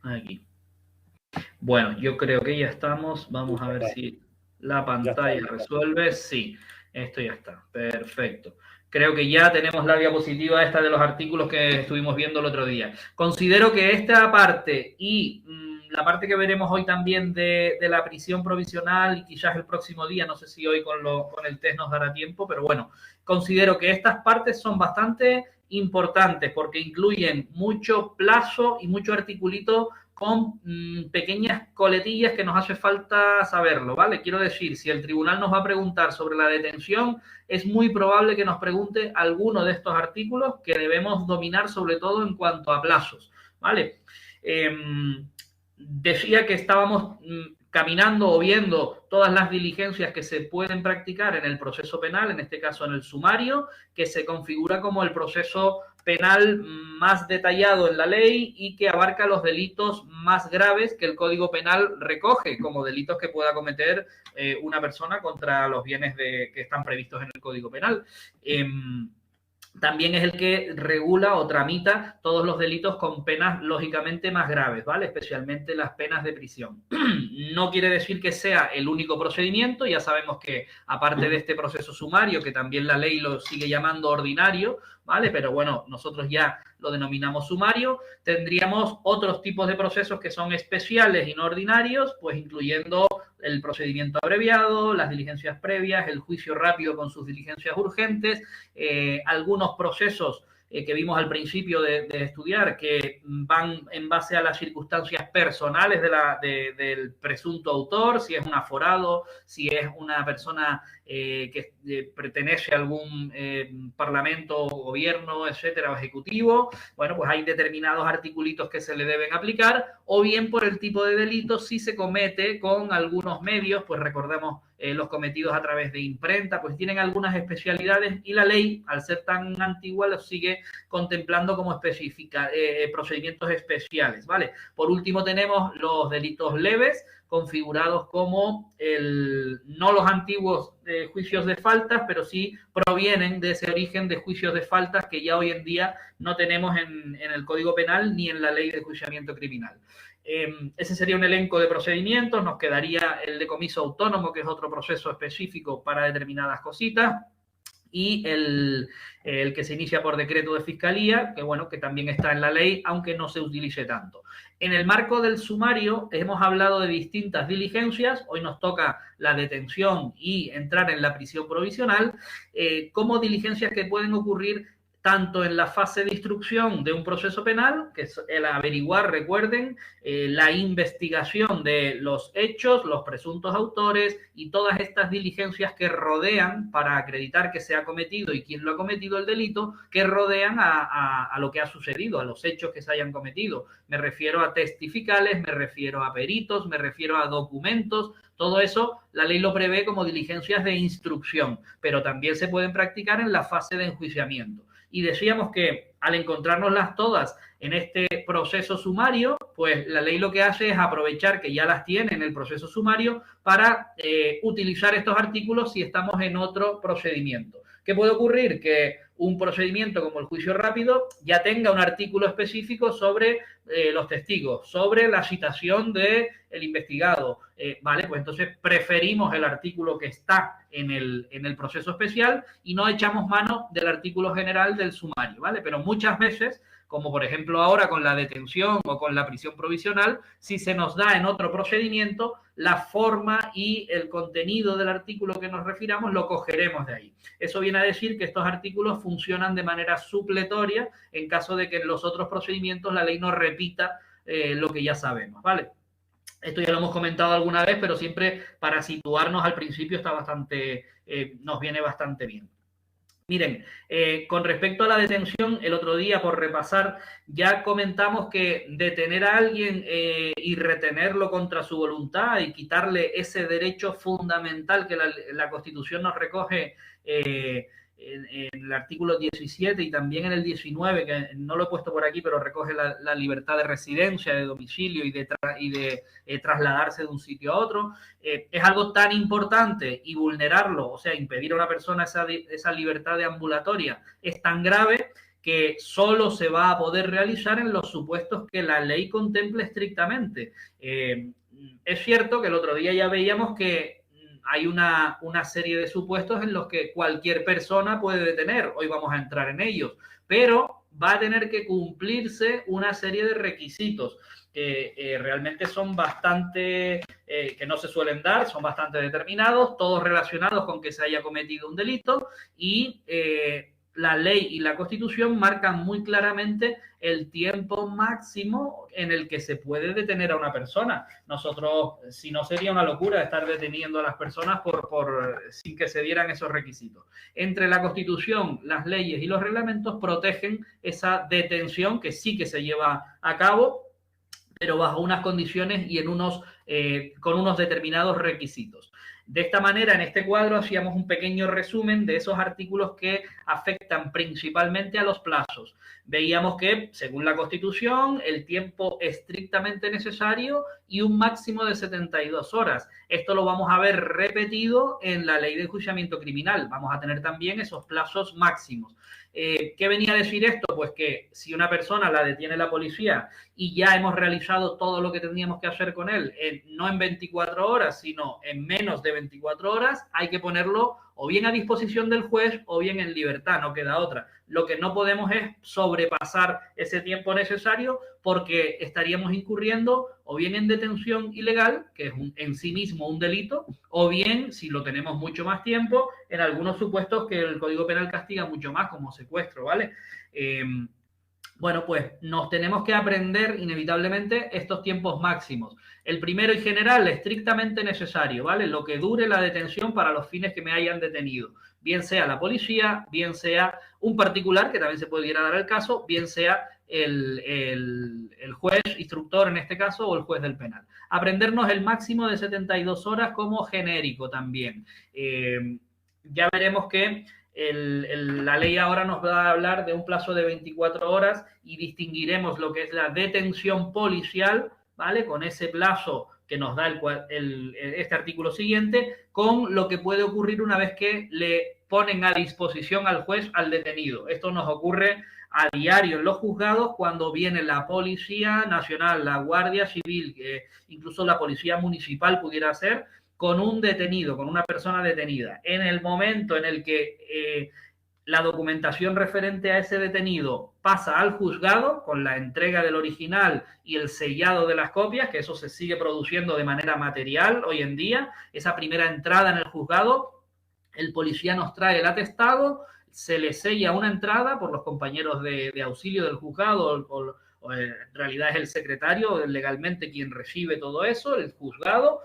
Aquí. Bueno, yo creo que ya estamos. Vamos a ver si la pantalla resuelve. Sí, esto ya está. Perfecto. Creo que ya tenemos la diapositiva esta de los artículos que estuvimos viendo el otro día. Considero que esta parte y la parte que veremos hoy también de la prisión provisional y quizás el próximo día, no sé si hoy con el test nos dará tiempo, pero bueno, considero que estas partes son bastante importantes porque incluyen mucho plazo y mucho articulito con pequeñas coletillas que nos hace falta saberlo, ¿vale? Quiero decir, si el tribunal nos va a preguntar sobre la detención, es muy probable que nos pregunte alguno de estos artículos que debemos dominar, sobre todo en cuanto a plazos, ¿vale? Decía que estábamos caminando o viendo todas las diligencias que se pueden practicar en el proceso penal, en este caso en el sumario, que se configura como el proceso penal más detallado en la ley y que abarca los delitos más graves que el Código Penal recoge como delitos que pueda cometer una persona contra los bienes que están previstos en el Código Penal. También es el que regula o tramita todos los delitos con penas lógicamente más graves, ¿vale? Especialmente las penas de prisión. No quiere decir que sea el único procedimiento, ya sabemos que aparte de este proceso sumario, que también la ley lo sigue llamando ordinario, ¿vale? Pero bueno, nosotros ya lo denominamos sumario, tendríamos otros tipos de procesos que son especiales y no ordinarios, pues incluyendo el procedimiento abreviado, las diligencias previas, el juicio rápido con sus diligencias urgentes, algunos procesos que vimos al principio de estudiar, que van en base a las circunstancias personales del presunto autor, si es un aforado, si es una persona que pertenece a algún parlamento, gobierno, etcétera, o ejecutivo. Bueno, pues hay determinados articulitos que se le deben aplicar, o bien por el tipo de delito, si se comete con algunos medios, pues recordemos los cometidos a través de imprenta, pues tienen algunas especialidades y la ley, al ser tan antigua, los sigue contemplando como procedimientos especiales, ¿vale? Por último tenemos los delitos leves, configurados como no los antiguos juicios de faltas, pero sí provienen de ese origen de juicios de faltas que ya hoy en día no tenemos en el Código Penal ni en la Ley de Enjuiciamiento Criminal. Ese sería un elenco de procedimientos, nos quedaría el decomiso autónomo, que es otro proceso específico para determinadas cositas, y el que se inicia por decreto de fiscalía, que bueno, que también está en la ley, aunque no se utilice tanto. En el marco del sumario hemos hablado de distintas diligencias, hoy nos toca la detención y entrar en la prisión provisional, como diligencias que pueden ocurrir tanto en la fase de instrucción de un proceso penal, que es el averiguar, recuerden, la investigación de los hechos, los presuntos autores y todas estas diligencias que rodean para acreditar que se ha cometido y quién lo ha cometido el delito, que rodean a lo que ha sucedido, a los hechos que se hayan cometido. Me refiero a testificales, me refiero a peritos, me refiero a documentos. Todo eso la ley lo prevé como diligencias de instrucción, pero también se pueden practicar en la fase de enjuiciamiento. Y decíamos que al encontrárnoslas todas en este proceso sumario, pues la ley lo que hace es aprovechar que ya las tiene en el proceso sumario para utilizar estos artículos si estamos en otro procedimiento. ¿Qué puede ocurrir? Que un procedimiento como el juicio rápido ya tenga un artículo específico sobre los testigos, sobre la citación del investigado. Vale, pues entonces preferimos el artículo que está en el proceso especial y no echamos mano del artículo general del sumario, ¿vale? Pero muchas veces, como por ejemplo ahora con la detención o con la prisión provisional, si se nos da en otro procedimiento, la forma y el contenido del artículo que nos refiramos lo cogeremos de ahí. Eso viene a decir que estos artículos funcionan de manera supletoria en caso de que en los otros procedimientos la ley no repita lo que ya sabemos, ¿vale? Esto ya lo hemos comentado alguna vez, pero siempre para situarnos al principio está nos viene bastante bien. Miren, con respecto a la detención, el otro día, por repasar, ya comentamos que detener a alguien y retenerlo contra su voluntad y quitarle ese derecho fundamental que la Constitución nos recoge en el artículo 17 y también en el 19, que no lo he puesto por aquí, pero recoge la libertad de residencia, de domicilio y de trasladarse de un sitio a otro, es algo tan importante y vulnerarlo, o sea, impedir a una persona esa libertad de ambulatoria es tan grave que solo se va a poder realizar en los supuestos que la ley contemple estrictamente. Es cierto que el otro día ya veíamos que hay una serie de supuestos en los que cualquier persona puede detener. Hoy vamos a entrar en ellos, pero va a tener que cumplirse una serie de requisitos que realmente son bastante, que no se suelen dar, son bastante determinados, todos relacionados con que se haya cometido un delito y la ley y la Constitución marcan muy claramente el tiempo máximo en el que se puede detener a una persona. Nosotros, si no, sería una locura estar deteniendo a las personas sin que se dieran esos requisitos. Entre la Constitución, las leyes y los reglamentos protegen esa detención que sí que se lleva a cabo, pero bajo unas condiciones y con unos determinados requisitos. De esta manera, en este cuadro hacíamos un pequeño resumen de esos artículos que afectan principalmente a los plazos. Veíamos que, según la Constitución, el tiempo estrictamente necesario y un máximo de 72 horas. Esto lo vamos a ver repetido en la Ley de Enjuiciamiento Criminal. Vamos a tener también esos plazos máximos. ¿Qué venía a decir esto? Pues que si una persona la detiene la policía y ya hemos realizado todo lo que teníamos que hacer con él, no en 24 horas, sino en menos de 24 horas, hay que ponerlo o bien a disposición del juez o bien en libertad, no queda otra. Lo que no podemos es sobrepasar ese tiempo necesario porque estaríamos incurriendo o bien en detención ilegal, que es en sí mismo un delito, o bien, si lo tenemos mucho más tiempo, en algunos supuestos que el Código Penal castiga mucho más, como secuestro, ¿vale? Bueno, pues nos tenemos que aprender inevitablemente estos tiempos máximos. El primero y general, estrictamente necesario, ¿vale? Lo que dure la detención para los fines que me hayan detenido. Bien sea la policía, bien sea un particular, que también se pudiera dar el caso, bien sea el juez instructor en este caso o el juez del penal. Aprendernos el máximo de 72 horas como genérico también. Ya veremos que la ley ahora nos va a hablar de un plazo de 24 horas y distinguiremos lo que es la detención policial, ¿vale? Con ese plazo que nos da este artículo siguiente, con lo que puede ocurrir una vez que le ponen a disposición al juez al detenido. Esto nos ocurre a diario en los juzgados cuando viene la Policía Nacional, la Guardia Civil, incluso la Policía Municipal pudiera ser, con un detenido, con una persona detenida. En el momento en el que la documentación referente a ese detenido pasa al juzgado, con la entrega del original y el sellado de las copias, que eso se sigue produciendo de manera material hoy en día, esa primera entrada en el juzgado, el policía nos trae el atestado, se le sella una entrada por los compañeros de auxilio del juzgado, o en realidad es el secretario legalmente quien recibe todo eso, el juzgado.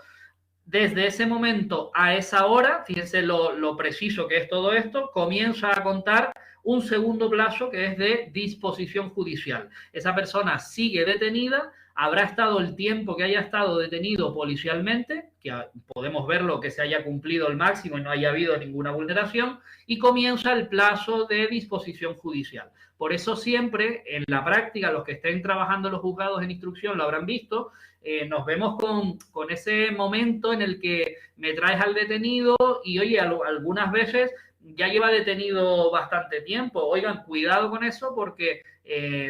Desde ese momento a esa hora, fíjense lo preciso que es todo esto, comienza a contar un segundo plazo que es de disposición judicial. Esa persona sigue detenida, habrá estado el tiempo que haya estado detenido policialmente, que podemos verlo que se haya cumplido el máximo y no haya habido ninguna vulneración, y comienza el plazo de disposición judicial. Por eso siempre, en la práctica, los que estén trabajando en los juzgados en instrucción lo habrán visto, nos vemos con ese momento en el que me traes al detenido y, oye, algunas veces ya lleva detenido bastante tiempo. Oigan, cuidado con eso porque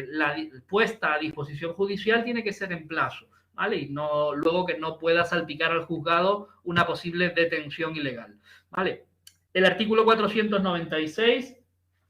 la puesta a disposición judicial tiene que ser en plazo, ¿vale? Y no, luego que no pueda salpicar al juzgado una posible detención ilegal, ¿vale? El artículo 496,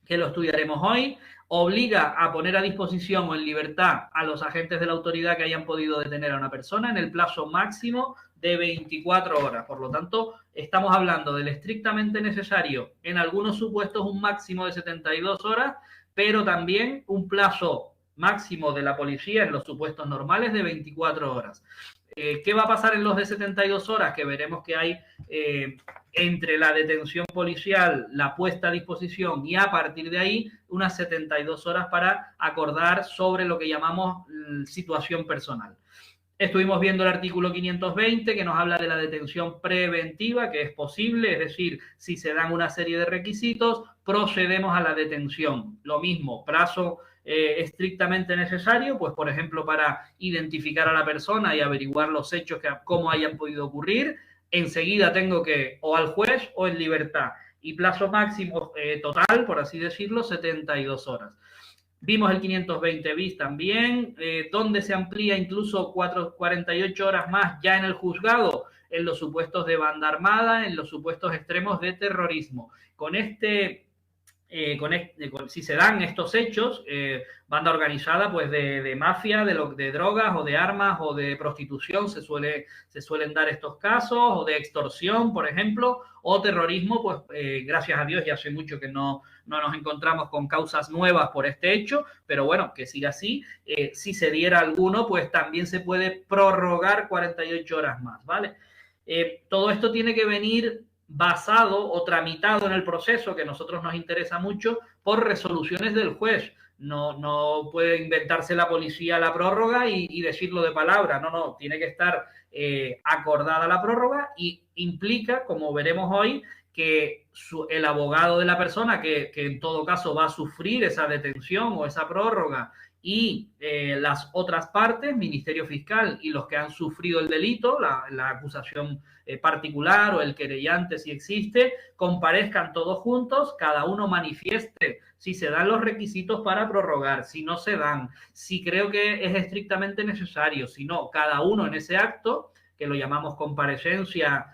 que lo estudiaremos hoy, obliga a poner a disposición o en libertad a los agentes de la autoridad que hayan podido detener a una persona en el plazo máximo de 24 horas. Por lo tanto, estamos hablando del estrictamente necesario, en algunos supuestos un máximo de 72 horas, pero también un plazo máximo de la policía en los supuestos normales de 24 horas. ¿Qué va a pasar en los de 72 horas? Que veremos que hay entre la detención policial, la puesta a disposición y a partir de ahí unas 72 horas para acordar sobre lo que llamamos situación personal. Estuvimos viendo el artículo 520 que nos habla de la detención preventiva, que es posible, es decir, si se dan una serie de requisitos, procedemos a la detención. Lo mismo, plazo estrictamente necesario, pues por ejemplo para identificar a la persona y averiguar los hechos cómo hayan podido ocurrir, enseguida tengo que o al juez o en libertad. y plazo máximo total, por así decirlo, 72 horas. Vimos el 520 bis también, donde se amplía incluso 48 horas más ya en el juzgado, en los supuestos de banda armada, en los supuestos extremos de terrorismo. Si se dan estos hechos, banda organizada pues de mafia, de drogas o de armas o de prostitución se suelen dar estos casos, o de extorsión, por ejemplo, o terrorismo, pues gracias a Dios ya hace mucho que no nos encontramos con causas nuevas por este hecho, pero bueno, que siga así. Si se diera alguno, pues también se puede prorrogar 48 horas más, ¿vale? Todo esto tiene que venir basado o tramitado en el proceso, que a nosotros nos interesa mucho, por resoluciones del juez. No puede inventarse la policía la prórroga y decirlo de palabra. No, tiene que estar acordada la prórroga y implica, como veremos hoy, que el abogado de la persona que en todo caso va a sufrir esa detención o esa prórroga y las otras partes, Ministerio Fiscal y los que han sufrido el delito, la acusación particular o el querellante si existe, comparezcan todos juntos, cada uno manifieste si se dan los requisitos para prorrogar, si no se dan, si creo que es estrictamente necesario, si no, cada uno en ese acto, que lo llamamos comparecencia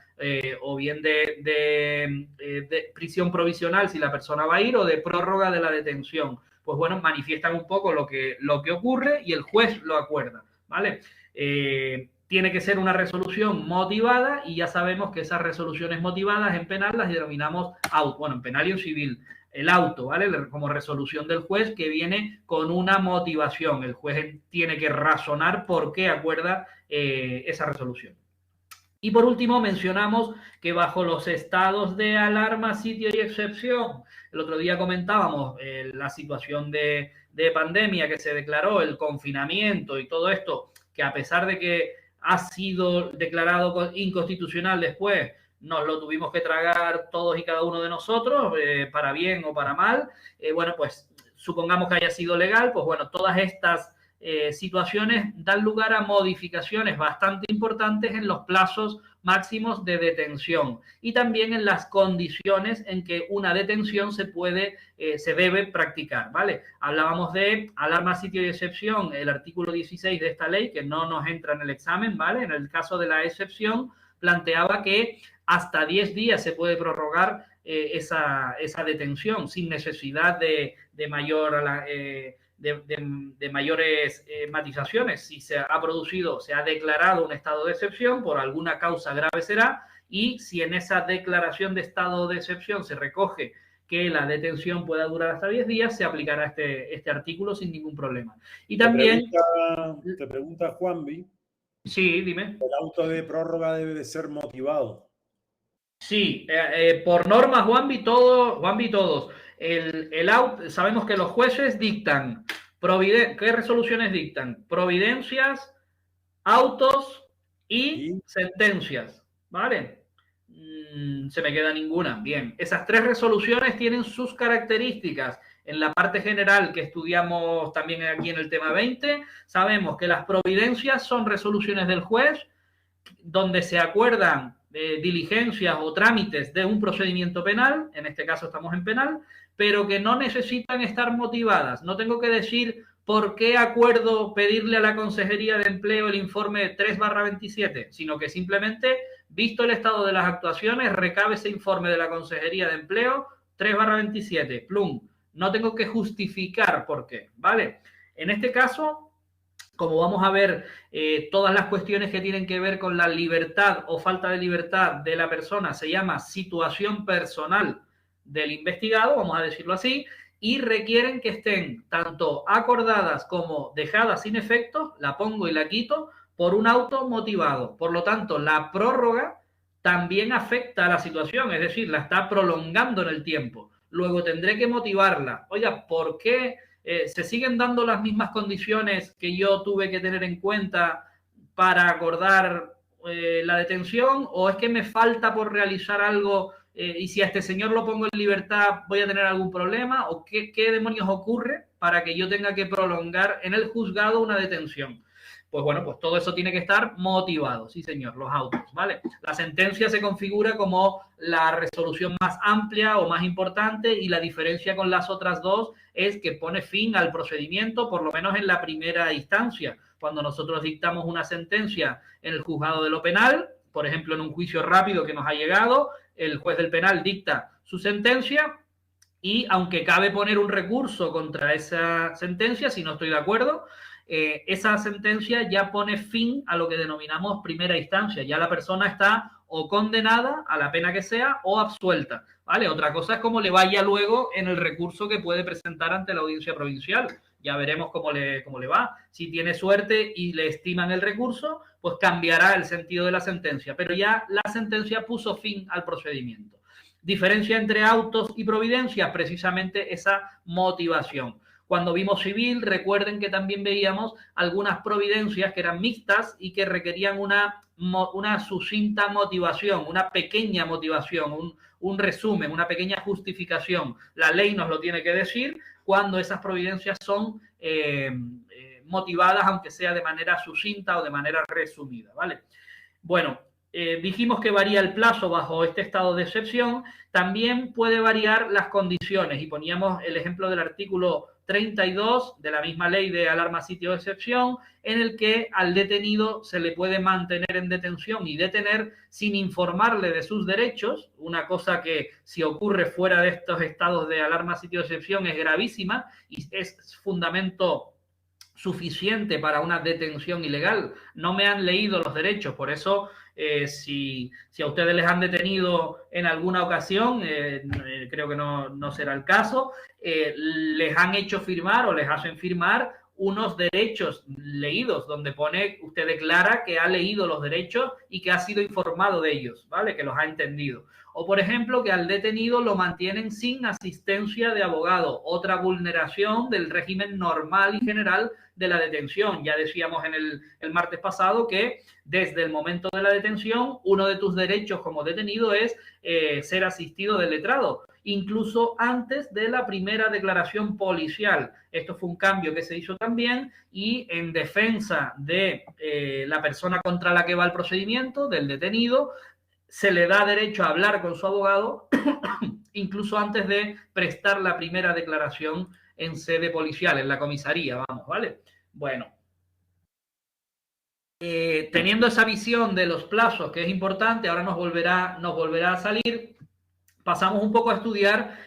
o bien de prisión provisional si la persona va a ir, o de prórroga de la detención. Pues bueno, manifiestan un poco lo que ocurre y el juez lo acuerda, ¿vale? Tiene que ser una resolución motivada y ya sabemos que esas resoluciones motivadas en penal las denominamos auto, bueno, en penal y en civil, el auto, ¿vale? Como resolución del juez que viene con una motivación. El juez tiene que razonar por qué acuerda esa resolución. Y por último mencionamos que bajo los estados de alarma, sitio y excepción, el otro día comentábamos la situación de pandemia que se declaró, el confinamiento y todo esto, que a pesar de que ha sido declarado inconstitucional después, nos lo tuvimos que tragar todos y cada uno de nosotros, para bien o para mal. Bueno, pues supongamos que haya sido legal, pues bueno, todas estas situaciones dan lugar a modificaciones bastante importantes en los plazos máximos de detención y también en las condiciones en que una detención se debe practicar, ¿vale? Hablábamos de alarma, sitio y excepción, el artículo 16 de esta ley, que no nos entra en el examen, ¿vale? En el caso de la excepción, planteaba que hasta 10 días se puede prorrogar esa detención sin necesidad de mayores matizaciones. Si se ha declarado un estado de excepción, por alguna causa grave será, y si en esa declaración de estado de excepción se recoge que la detención pueda durar hasta 10 días, se aplicará este artículo sin ningún problema. Y también... Te pregunta Juanvi. Sí, dime. El auto de prórroga debe de ser motivado. Sí, por norma, Juanvi, todos. Sabemos que los jueces dictan, ¿qué resoluciones dictan? Providencias, autos y sentencias, ¿vale? Se me queda ninguna. Bien, esas tres resoluciones tienen sus características. En la parte general que estudiamos también aquí en el tema 20, sabemos que las providencias son resoluciones del juez donde se acuerdan diligencias o trámites de un procedimiento penal, en este caso estamos en penal, pero que no necesitan estar motivadas. No tengo que decir por qué acuerdo pedirle a la Consejería de Empleo el informe 3/27, sino que simplemente, visto el estado de las actuaciones, recabe ese informe de la Consejería de Empleo 3/27, plum. No tengo que justificar por qué, ¿vale? En este caso, como vamos a ver todas las cuestiones que tienen que ver con la libertad o falta de libertad de la persona, se llama situación personal del investigado, vamos a decirlo así, y requieren que estén tanto acordadas como dejadas sin efecto, la pongo y la quito, por un auto motivado. Por lo tanto, la prórroga también afecta a la situación, es decir, la está prolongando en el tiempo. Luego tendré que motivarla. Oiga, ¿por qué se siguen dando las mismas condiciones que yo tuve que tener en cuenta para acordar la detención? ¿O es que me falta por realizar algo y si a este señor lo pongo en libertad voy a tener algún problema? ¿O qué demonios ocurre para que yo tenga que prolongar en el juzgado una detención? Pues bueno, pues todo eso tiene que estar motivado, sí señor, los autos, ¿vale? La sentencia se configura como la resolución más amplia o más importante y la diferencia con las otras dos es que pone fin al procedimiento, por lo menos en la primera instancia. Cuando nosotros dictamos una sentencia en el juzgado de lo penal, por ejemplo, en un juicio rápido que nos ha llegado, el juez del penal dicta su sentencia y aunque cabe poner un recurso contra esa sentencia, si no estoy de acuerdo, esa sentencia ya pone fin a lo que denominamos primera instancia. Ya la persona está o condenada a la pena que sea o absuelta, ¿vale? Otra cosa es cómo le vaya luego en el recurso que puede presentar ante la audiencia provincial. Ya veremos cómo le va. Si tiene suerte y le estiman el recurso, pues cambiará el sentido de la sentencia. Pero ya la sentencia puso fin al procedimiento. Diferencia entre autos y providencias, precisamente esa motivación. Cuando vimos civil, recuerden que también veíamos algunas providencias que eran mixtas y que requerían una sucinta motivación, una pequeña motivación, un resumen, una pequeña justificación. La ley nos lo tiene que decir cuando esas providencias son motivadas, aunque sea de manera sucinta o de manera resumida, ¿vale? Bueno, dijimos que varía el plazo bajo este estado de excepción, también puede variar las condiciones y poníamos el ejemplo del artículo 32 de la misma ley de alarma, sitio de excepción, en el que al detenido se le puede mantener en detención y detener sin informarle de sus derechos, una cosa que si ocurre fuera de estos estados de alarma, sitio de excepción es gravísima y es fundamento suficiente para una detención ilegal. No me han leído los derechos, por eso si a ustedes les han detenido en alguna ocasión, creo que no será el caso, les han hecho firmar o les hacen firmar unos derechos leídos, donde pone, usted declara que ha leído los derechos y que ha sido informado de ellos, ¿vale? Que los ha entendido. O, por ejemplo, que al detenido lo mantienen sin asistencia de abogado, otra vulneración del régimen normal y general de la detención. Ya decíamos en el martes pasado que desde el momento de la detención, uno de tus derechos como detenido es ser asistido del letrado, incluso antes de la primera declaración policial. Esto fue un cambio que se hizo también y en defensa de la persona contra la que va el procedimiento, del detenido, se le da derecho a hablar con su abogado incluso antes de prestar la primera declaración en sede policial, en la comisaría, vamos, ¿vale? Bueno, teniendo esa visión de los plazos, que es importante, ahora nos volverá a salir, pasamos un poco a estudiar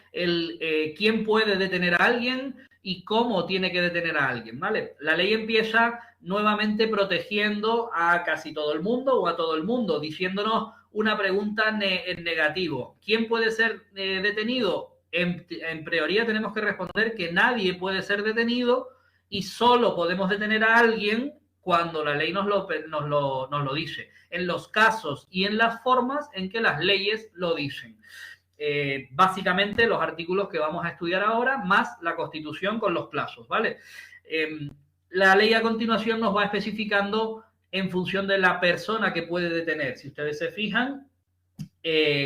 quién puede detener a alguien y cómo tiene que detener a alguien, ¿vale? La ley empieza nuevamente protegiendo a casi todo el mundo o a todo el mundo, diciéndonos una pregunta en negativo. ¿Quién puede ser detenido? En teoría tenemos que responder que nadie puede ser detenido y solo podemos detener a alguien cuando la ley nos lo dice, en los casos y en las formas en que las leyes lo dicen. Básicamente los artículos que vamos a estudiar ahora, más la Constitución con los plazos, ¿vale? La ley a continuación nos va especificando en función de la persona que puede detener. Si ustedes se fijan,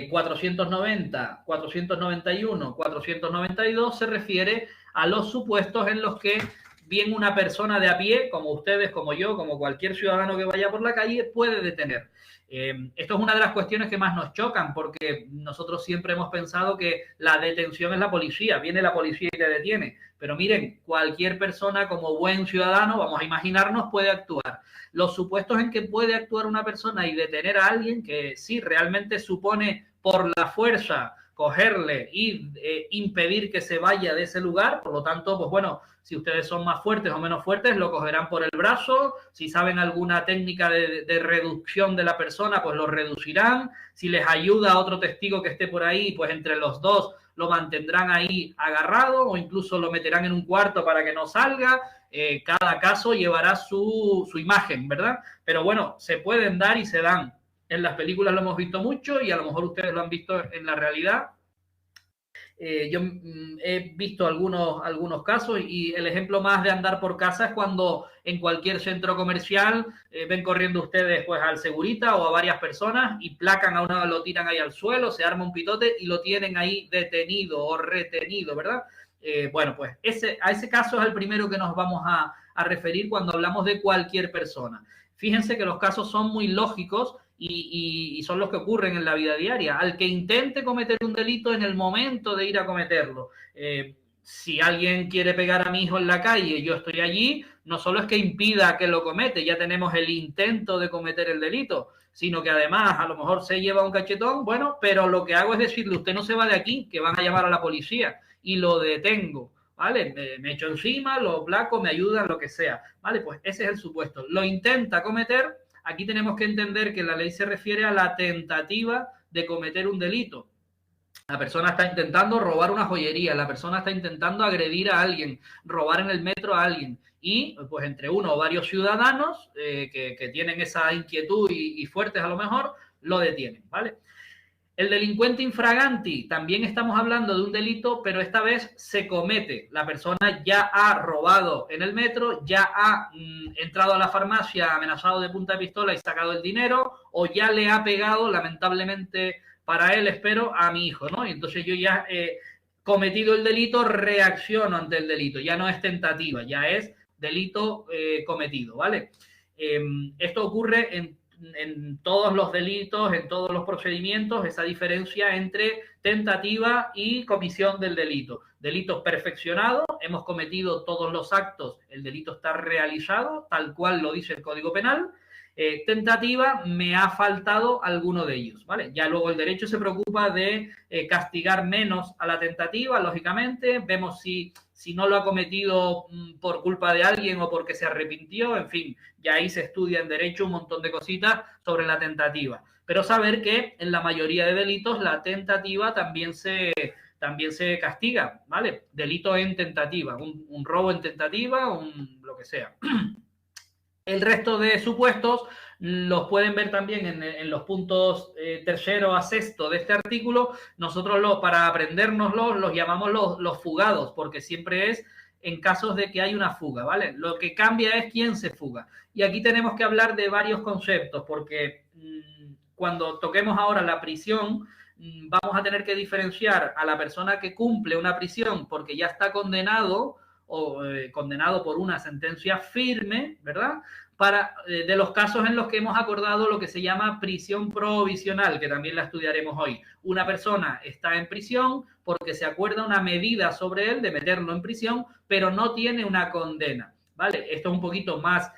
490, 491, 492 se refiere a los supuestos en los que bien una persona de a pie, como ustedes, como yo, como cualquier ciudadano que vaya por la calle, puede detener. Esto es una de las cuestiones que más nos chocan, porque nosotros siempre hemos pensado que la detención es la policía, viene la policía y te detiene. Pero miren, cualquier persona como buen ciudadano, vamos a imaginarnos, puede actuar. Los supuestos en que puede actuar una persona y detener a alguien, que sí, realmente supone por la fuerza cogerle y impedir que se vaya de ese lugar, por lo tanto, pues bueno, si ustedes son más fuertes o menos fuertes, lo cogerán por el brazo, si saben alguna técnica de reducción de la persona, pues lo reducirán, si les ayuda a otro testigo que esté por ahí, pues entre los dos lo mantendrán ahí agarrado o incluso lo meterán en un cuarto para que no salga. Cada caso llevará su imagen, ¿verdad? Pero bueno, se pueden dar y se dan. En las películas lo hemos visto mucho y a lo mejor ustedes lo han visto en la realidad. Yo he visto algunos casos y el ejemplo más de andar por casa es cuando en cualquier centro comercial ven corriendo ustedes pues al segurita o a varias personas y placan a uno, lo tiran ahí al suelo, se arma un pitote y lo tienen ahí detenido o retenido, ¿verdad? Bueno, pues a ese caso es el primero que nos vamos a referir cuando hablamos de cualquier persona. Fíjense que los casos son muy lógicos y son los que ocurren en la vida diaria. Al que intente cometer un delito en el momento de ir a cometerlo, si alguien quiere pegar a mi hijo en la calle y yo estoy allí, no solo es que impida que lo comete, ya tenemos el intento de cometer el delito, sino que además a lo mejor se lleva un cachetón, bueno, pero lo que hago es decirle, usted no se va de aquí, que van a llamar a la policía y lo detengo, ¿vale? Me echo encima, lo placo, me ayudan, lo que sea, ¿vale? Pues ese es el supuesto. Lo intenta cometer, aquí tenemos que entender que la ley se refiere a la tentativa de cometer un delito. La persona está intentando robar una joyería, la persona está intentando agredir a alguien, robar en el metro a alguien. Y pues entre uno o varios ciudadanos que tienen esa inquietud y fuertes a lo mejor, lo detienen, ¿vale? El delincuente infraganti, también estamos hablando de un delito, pero esta vez se comete. La persona ya ha robado en el metro, ya ha entrado a la farmacia amenazado de punta de pistola y sacado el dinero, o ya le ha pegado, lamentablemente para él, espero, a mi hijo, ¿no? Y entonces yo ya he cometido el delito, reacciono ante el delito. Ya no es tentativa, ya es delito cometido, ¿vale? Esto ocurre en todos los delitos, en todos los procedimientos, esa diferencia entre tentativa y comisión del delito. Delito perfeccionado, hemos cometido todos los actos, el delito está realizado, tal cual lo dice el Código Penal. Tentativa, me ha faltado alguno de ellos, ¿vale? Ya luego el derecho se preocupa de castigar menos a la tentativa, lógicamente, vemos si no lo ha cometido por culpa de alguien o porque se arrepintió, en fin, ya ahí se estudia en derecho un montón de cositas sobre la tentativa. Pero saber que en la mayoría de delitos la tentativa también se castiga, ¿vale? Delito en tentativa, un robo en tentativa, lo que sea. El resto de supuestos los pueden ver también en los puntos tercero a sexto de este artículo. Nosotros para aprendérnoslos los llamamos los fugados, porque siempre es en casos de que hay una fuga, ¿vale? Lo que cambia es quién se fuga. Y aquí tenemos que hablar de varios conceptos, porque cuando toquemos ahora la prisión, vamos a tener que diferenciar a la persona que cumple una prisión porque ya está condenado o condenado por una sentencia firme, ¿verdad? De los casos en los que hemos acordado lo que se llama prisión provisional, que también la estudiaremos hoy. Una persona está en prisión porque se acuerda una medida sobre él de meterlo en prisión, pero no tiene una condena, ¿vale? Esto es un poquito más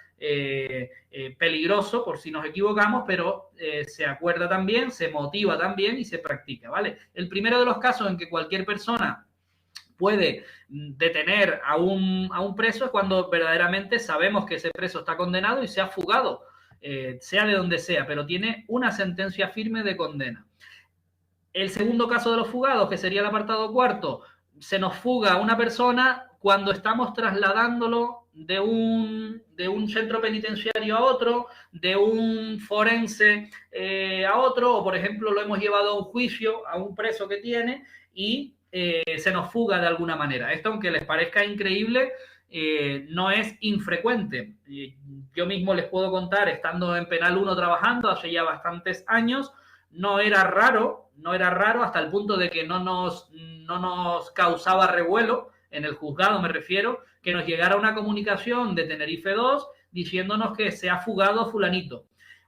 peligroso por si nos equivocamos, pero se acuerda también, se motiva también y se practica, ¿vale? El primero de los casos en que cualquier persona puede detener a un preso es cuando verdaderamente sabemos que ese preso está condenado y se ha fugado, sea de donde sea, pero tiene una sentencia firme de condena. El segundo caso de los fugados, que sería el apartado cuarto, se nos fuga una persona cuando estamos trasladándolo de un centro penitenciario a otro, de un forense a otro, o por ejemplo lo hemos llevado a un juicio a un preso que tiene y se nos fuga de alguna manera. Esto, aunque les parezca increíble, no es infrecuente. Yo mismo les puedo contar, estando en Penal 1 trabajando hace ya bastantes años, no era raro hasta el punto de que no nos causaba revuelo, en el juzgado me refiero, que nos llegara una comunicación de Tenerife 2 diciéndonos que se ha fugado fulanito.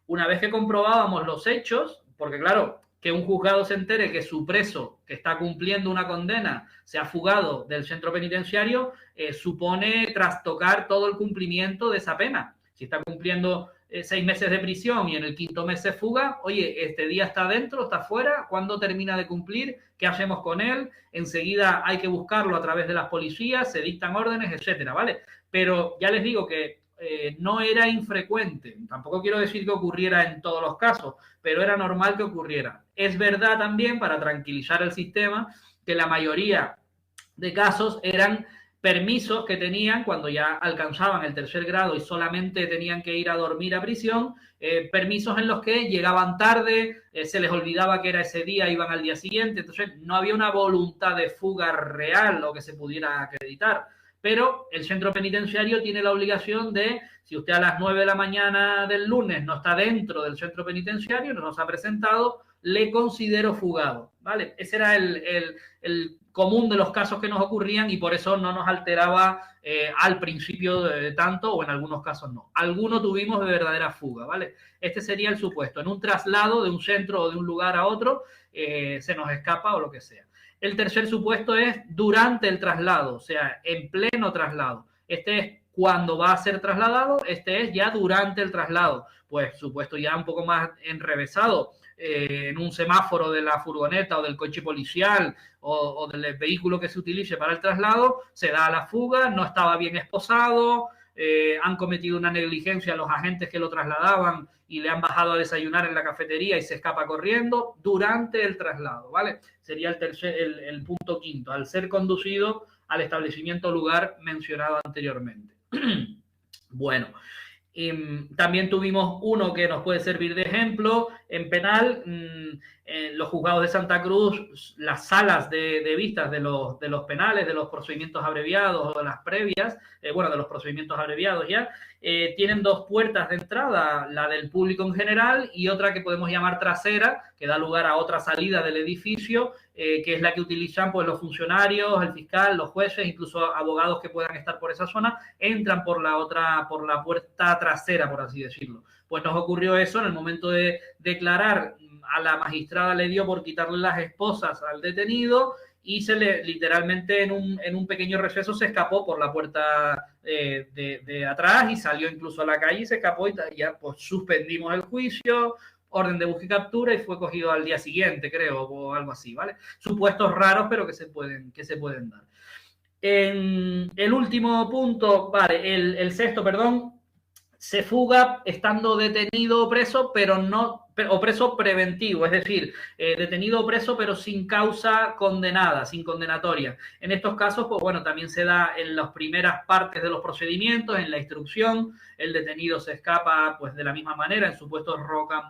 Una vez que comprobábamos los hechos, porque claro, que un juzgado se entere que su preso, que está cumpliendo una condena, se ha fugado del centro penitenciario, supone trastocar todo el cumplimiento de esa pena. Si está cumpliendo 6 meses de prisión y en el 5º mes se fuga, oye, este día está dentro, está fuera, ¿cuándo termina de cumplir? ¿Qué hacemos con él? Enseguida hay que buscarlo a través de las policías, se dictan órdenes, etcétera, ¿vale? Pero ya les digo que no era infrecuente, tampoco quiero decir que ocurriera en todos los casos, pero era normal que ocurriera. Es verdad también, para tranquilizar el sistema, que la mayoría de casos eran permisos que tenían cuando ya alcanzaban el 3er grado y solamente tenían que ir a dormir a prisión, permisos en los que llegaban tarde, se les olvidaba que era ese día, iban al día siguiente, entonces no había una voluntad de fuga real o que se pudiera acreditar. Pero el centro penitenciario tiene la obligación de, si usted a las 9 de la mañana del lunes no está dentro del centro penitenciario, no se ha presentado, le considero fugado, ¿vale? Ese era el común de los casos que nos ocurrían y por eso no nos alteraba al principio tanto, o en algunos casos no. Algunos tuvimos de verdadera fuga, ¿vale? Este sería el supuesto. En un traslado de un centro o de un lugar a otro, se nos escapa o lo que sea. El tercer supuesto es durante el traslado, o sea, en pleno traslado. Este es cuando va a ser trasladado, este es ya durante el traslado. Pues supuesto ya un poco más enrevesado, en un semáforo de la furgoneta o del coche policial o del vehículo que se utilice para el traslado, se da la fuga, no estaba bien esposado, han cometido una negligencia los agentes que lo trasladaban y le han bajado a desayunar en la cafetería y se escapa corriendo durante el traslado, ¿vale? Sería el punto quinto, al ser conducido al establecimiento o lugar mencionado anteriormente. Bueno, también tuvimos uno que nos puede servir de ejemplo en penal, en los juzgados de Santa Cruz, las salas de vistas de los penales, de los procedimientos abreviados o de las previas, bueno, de los procedimientos abreviados ya, tienen dos puertas de entrada, la del público en general y otra que podemos llamar trasera, que da lugar a otra salida del edificio, que es la que utilizan pues, los funcionarios, el fiscal, los jueces, incluso abogados que puedan estar por esa zona, entran por la puerta trasera, por así decirlo. Pues nos ocurrió eso en el momento de declarar, a la magistrada le dio por quitarle las esposas al detenido y se le literalmente en un pequeño receso se escapó por la puerta de atrás y salió incluso a la calle y se escapó y ya pues suspendimos el juicio, orden de búsqueda y captura y fue cogido al día siguiente, creo, o algo así, ¿vale? Supuestos raros, pero que se pueden dar. En el último punto, vale, el sexto, perdón, se fuga estando detenido o preso, pero no, o preso preventivo, es decir, detenido o preso, pero sin causa condenada, sin condenatoria. En estos casos, pues bueno, también se da en las primeras partes de los procedimientos, en la instrucción, el detenido se escapa, pues de la misma manera, en supuestos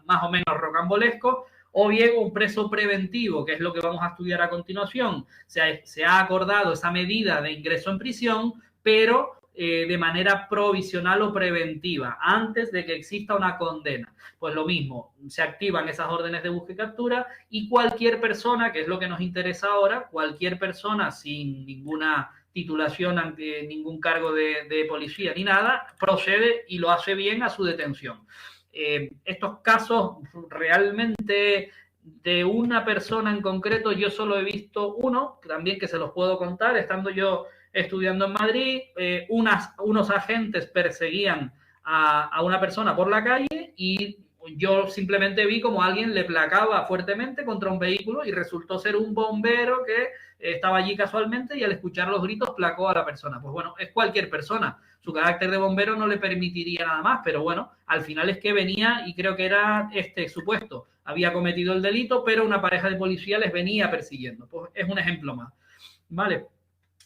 más o menos rocambolescos, o bien un preso preventivo, que es lo que vamos a estudiar a continuación. Se ha acordado esa medida de ingreso en prisión, pero de manera provisional o preventiva, antes de que exista una condena. Pues lo mismo, se activan esas órdenes de búsqueda y captura y cualquier persona, que es lo que nos interesa ahora, cualquier persona sin ninguna titulación ante ningún cargo de policía ni nada, procede y lo hace bien a su detención. Estos casos realmente de una persona en concreto, yo solo he visto uno, también que se los puedo contar, estando yo estudiando en Madrid, unos agentes perseguían a una persona por la calle y yo simplemente vi como alguien le placaba fuertemente contra un vehículo y resultó ser un bombero que estaba allí casualmente y al escuchar los gritos placó a la persona. Pues bueno, es cualquier persona. Su carácter de bombero no le permitiría nada más, pero bueno, al final es que venía y creo que era este supuesto. Había cometido el delito, pero una pareja de policías les venía persiguiendo. Pues es un ejemplo más. ¿Vale?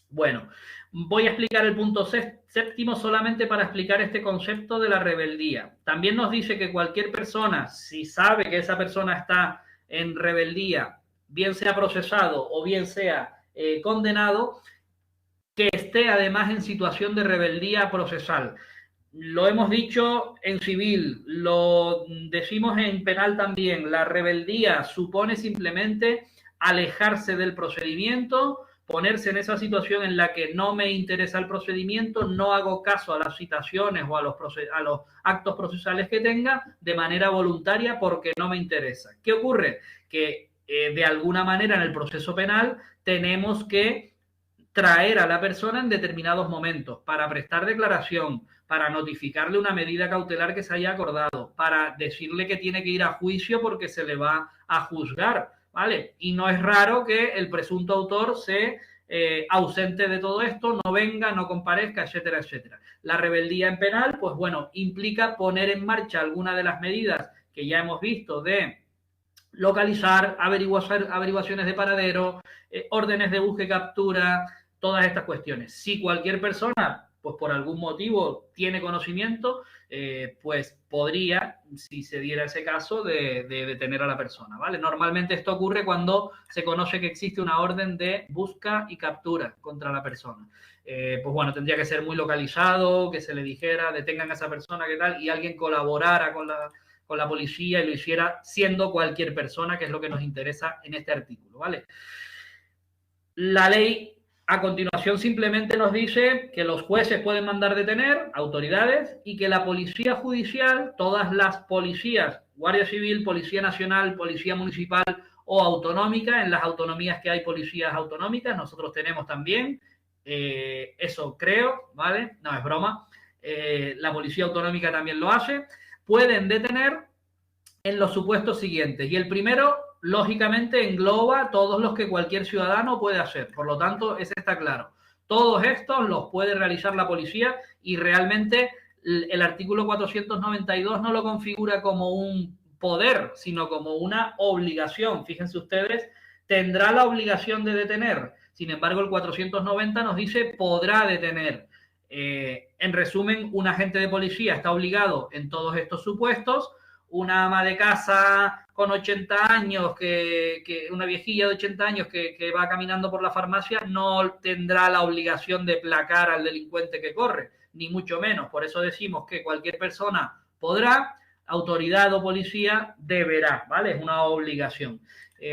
Bueno, voy a explicar el punto séptimo solamente para explicar este concepto de la rebeldía. También nos dice que cualquier persona, si sabe que esa persona está en rebeldía, bien sea procesado o bien sea condenado, que esté además en situación de rebeldía procesal. Lo hemos dicho en civil, lo decimos en penal también. La rebeldía supone simplemente alejarse del procedimiento, ponerse en esa situación en la que no me interesa el procedimiento, no hago caso a las citaciones o a los actos procesales que tenga de manera voluntaria porque no me interesa. ¿Qué ocurre? Que de alguna manera en el proceso penal tenemos que traer a la persona en determinados momentos para prestar declaración, para notificarle una medida cautelar que se haya acordado, para decirle que tiene que ir a juicio porque se le va a juzgar, ¿vale? Y no es raro que el presunto autor se ausente de todo esto, no venga, no comparezca, etcétera, etcétera. La rebeldía en penal, pues bueno, implica poner en marcha alguna de las medidas que ya hemos visto de localizar, averiguaciones de paradero, órdenes de búsqueda y captura, todas estas cuestiones. Si cualquier persona, pues por algún motivo tiene conocimiento, pues podría, si se diera ese caso, de detener a la persona, ¿vale? Normalmente esto ocurre cuando se conoce que existe una orden de busca y captura contra la persona. Pues bueno, tendría que ser muy localizado, que se le dijera, detengan a esa persona, ¿qué tal? Y alguien colaborara con la policía y lo hiciera siendo cualquier persona, que es lo que nos interesa en este artículo, ¿vale? La ley a continuación simplemente nos dice que los jueces pueden mandar detener autoridades y que la policía judicial, todas las policías, Guardia Civil, Policía Nacional, Policía Municipal o autonómica, en las autonomías que hay policías autonómicas, nosotros tenemos también, eso creo, ¿vale? No es broma, la policía autonómica también lo hace, pueden detener en los supuestos siguientes. Y el primero, lógicamente, engloba todos los que cualquier ciudadano puede hacer. Por lo tanto, ese está claro. Todos estos los puede realizar la policía y realmente el artículo 492 no lo configura como un poder, sino como una obligación. Fíjense ustedes, tendrá la obligación de detener. Sin embargo, el 490 nos dice podrá detener. En resumen, un agente de policía está obligado en todos estos supuestos. Una ama de casa con 80 años, una viejilla de 80 años que va caminando por la farmacia no tendrá la obligación de placar al delincuente que corre, ni mucho menos. Por eso decimos que cualquier persona podrá, autoridad o policía deberá, ¿vale? Es una obligación.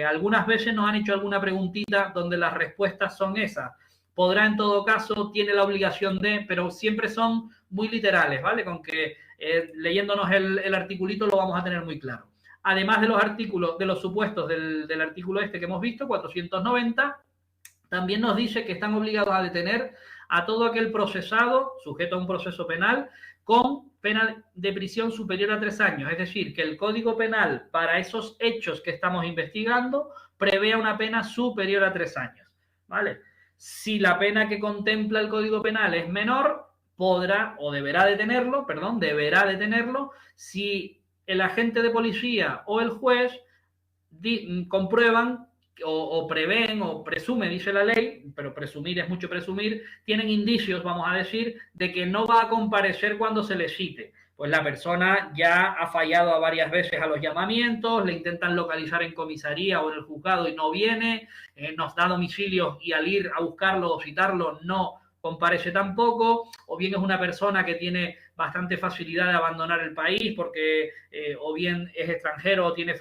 Algunas veces nos han hecho alguna preguntita donde las respuestas son esas. Podrá en todo caso, tiene la obligación de, pero siempre son muy literales, ¿vale? Con que leyéndonos el articulito lo vamos a tener muy claro. Además de los artículos, de los supuestos del artículo este que hemos visto, 490, también nos dice que están obligados a detener a todo aquel procesado, sujeto a un proceso penal, con pena de prisión superior a 3 años. Es decir, que el Código Penal para esos hechos que estamos investigando prevea una pena superior a 3 años, ¿vale? Si la pena que contempla el Código Penal es menor, podrá o deberá detenerlo, deberá detenerlo si el agente de policía o el juez comprueban o prevén o presume, dice la ley, pero presumir es mucho presumir, tienen indicios, vamos a decir, de que no va a comparecer cuando se le cite. Pues la persona ya ha fallado varias veces a los llamamientos, le intentan localizar en comisaría o en el juzgado y no viene, nos da domicilios y al ir a buscarlo o citarlo no comparece tampoco, o bien es una persona que tiene bastante facilidad de abandonar el país porque o bien es extranjero o tiene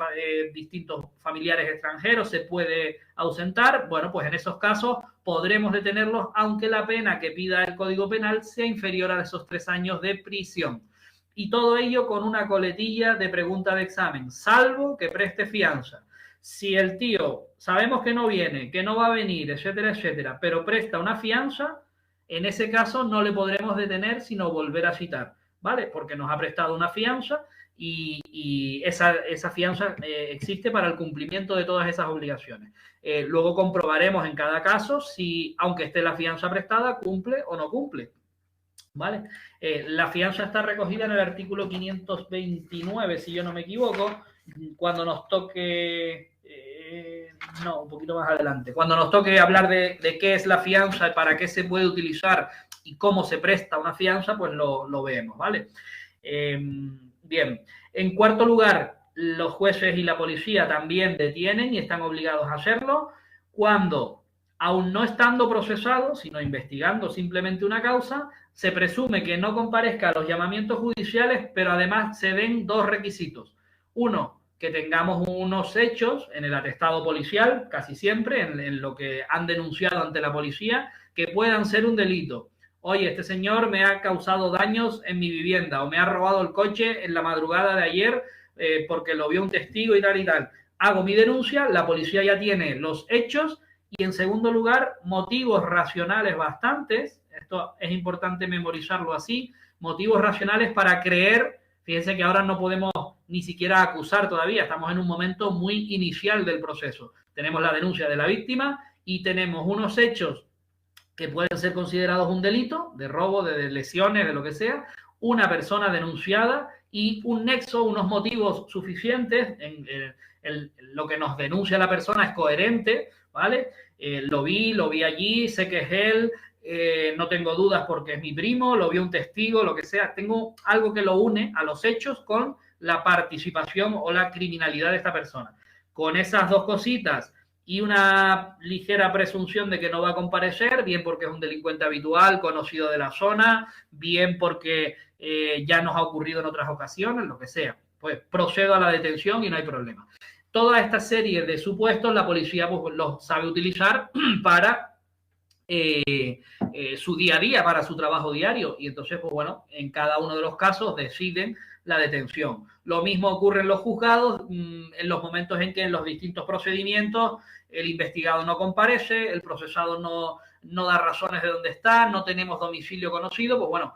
distintos familiares extranjeros, se puede ausentar. Bueno, pues en esos casos podremos detenerlos aunque la pena que pida el Código Penal sea inferior a esos 3 años de prisión. Y todo ello con una coletilla de pregunta de examen, salvo que preste fianza. Si el tío sabemos que no viene, que no va a venir, etcétera, etcétera, pero presta una fianza, en ese caso no le podremos detener, sino volver a citar, ¿vale? Porque nos ha prestado una fianza y esa fianza existe para el cumplimiento de todas esas obligaciones. Luego comprobaremos en cada caso si, aunque esté la fianza prestada, cumple o no cumple, ¿vale? La fianza está recogida en el artículo 529, si yo no me equivoco, cuando nos toque... no, un poquito más adelante. Cuando nos toque hablar de qué es la fianza y para qué se puede utilizar y cómo se presta una fianza, pues lo vemos, ¿vale? Bien. En cuarto lugar, los jueces y la policía también detienen y están obligados a hacerlo cuando, aun no estando procesado, sino investigando simplemente una causa, se presume que no comparezca a los llamamientos judiciales, pero además se den 2 requisitos. Uno, que tengamos unos hechos en el atestado policial, casi siempre, en lo que han denunciado ante la policía, que puedan ser un delito. Oye, este señor me ha causado daños en mi vivienda o me ha robado el coche en la madrugada de ayer porque lo vio un testigo y tal y tal. Hago mi denuncia, la policía ya tiene los hechos y, en segundo lugar, motivos racionales bastantes. Esto es importante memorizarlo así. Motivos racionales para creer. Fíjense que ahora no podemos ni siquiera acusar todavía, estamos en un momento muy inicial del proceso. Tenemos la denuncia de la víctima y tenemos unos hechos que pueden ser considerados un delito, de robo, de lesiones, de lo que sea, una persona denunciada y un nexo, unos motivos suficientes, lo que nos denuncia la persona es coherente, ¿vale? Lo vi allí, sé que es él, no tengo dudas porque es mi primo, lo vio un testigo, lo que sea. Tengo algo que lo une a los hechos con la participación o la criminalidad de esta persona. Con esas 2 cositas y una ligera presunción de que no va a comparecer, bien porque es un delincuente habitual, conocido de la zona, bien porque ya nos ha ocurrido en otras ocasiones, lo que sea. pues procedo a la detención y no hay problema. Toda esta serie de supuestos la policía pues, los sabe utilizar para su día a día, para su trabajo diario, y entonces, pues bueno, en cada uno de los casos deciden la detención. Lo mismo ocurre en los juzgados, en los momentos en que en los distintos procedimientos el investigado no comparece, el procesado no da razones de dónde está, no tenemos domicilio conocido, pues bueno,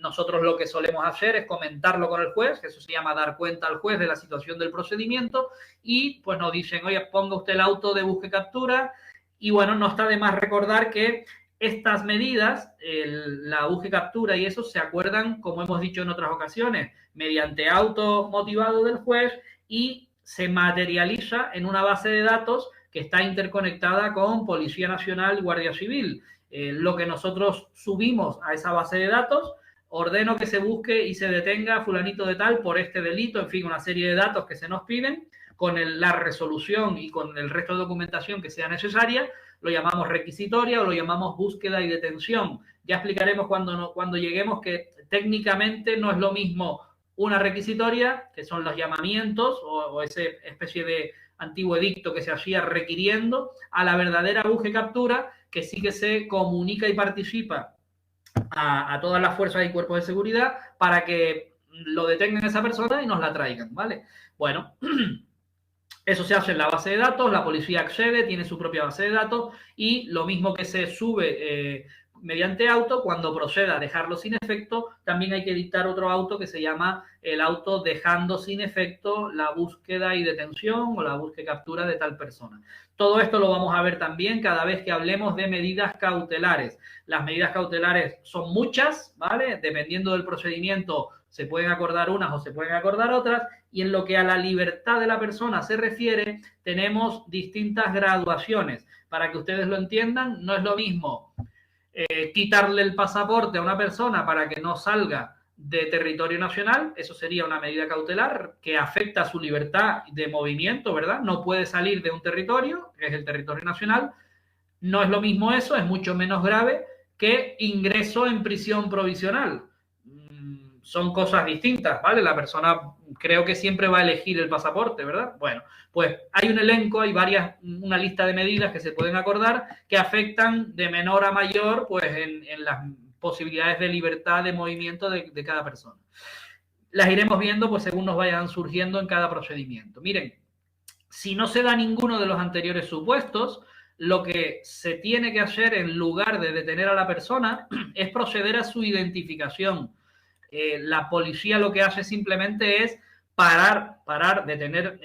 nosotros lo que solemos hacer es comentarlo con el juez, que eso se llama dar cuenta al juez de la situación del procedimiento, y pues nos dicen, oye, ponga usted el auto de búsqueda y captura, y bueno, no está de más recordar que estas medidas, la búsqueda y captura y eso se acuerdan, como hemos dicho en otras ocasiones, mediante auto motivado del juez y se materializa en una base de datos que está interconectada con Policía Nacional y Guardia Civil. Lo que nosotros subimos a esa base de datos, ordeno que se busque y se detenga fulanito de tal por este delito, en fin, una serie de datos que se nos piden, con la resolución y con el resto de documentación que sea necesaria, lo llamamos requisitoria o lo llamamos búsqueda y detención. Ya explicaremos cuando lleguemos que técnicamente no es lo mismo una requisitoria, que son los llamamientos o esa especie de antiguo edicto que se hacía requiriendo, a la verdadera búsqueda y captura, que sí que se comunica y participa a todas las fuerzas y cuerpos de seguridad para que lo detengan a esa persona y nos la traigan, ¿vale? Bueno, eso se hace en la base de datos, la policía accede, tiene su propia base de datos y lo mismo que se sube mediante auto, cuando proceda a dejarlo sin efecto, también hay que dictar otro auto que se llama el auto dejando sin efecto la búsqueda y detención o la búsqueda y captura de tal persona. Todo esto lo vamos a ver también cada vez que hablemos de medidas cautelares. Las medidas cautelares son muchas, ¿vale? Dependiendo del procedimiento, se pueden acordar unas o se pueden acordar otras, y en lo que a la libertad de la persona se refiere, tenemos distintas graduaciones. Para que ustedes lo entiendan, no es lo mismo quitarle el pasaporte a una persona para que no salga de territorio nacional, eso sería una medida cautelar que afecta a su libertad de movimiento, ¿verdad? No puede salir de un territorio, que es el territorio nacional. No es lo mismo eso, es mucho menos grave que ingreso en prisión provisional. Son cosas distintas, ¿vale? La persona creo que siempre va a elegir el pasaporte, ¿verdad? Bueno, pues hay un elenco, hay una lista de medidas que se pueden acordar que afectan de menor a mayor, pues en las posibilidades de libertad de movimiento de cada persona. Las iremos viendo, pues según nos vayan surgiendo en cada procedimiento. Miren, si no se da ninguno de los anteriores supuestos, lo que se tiene que hacer en lugar de detener a la persona es proceder a su identificación. La policía lo que hace simplemente es parar, detener,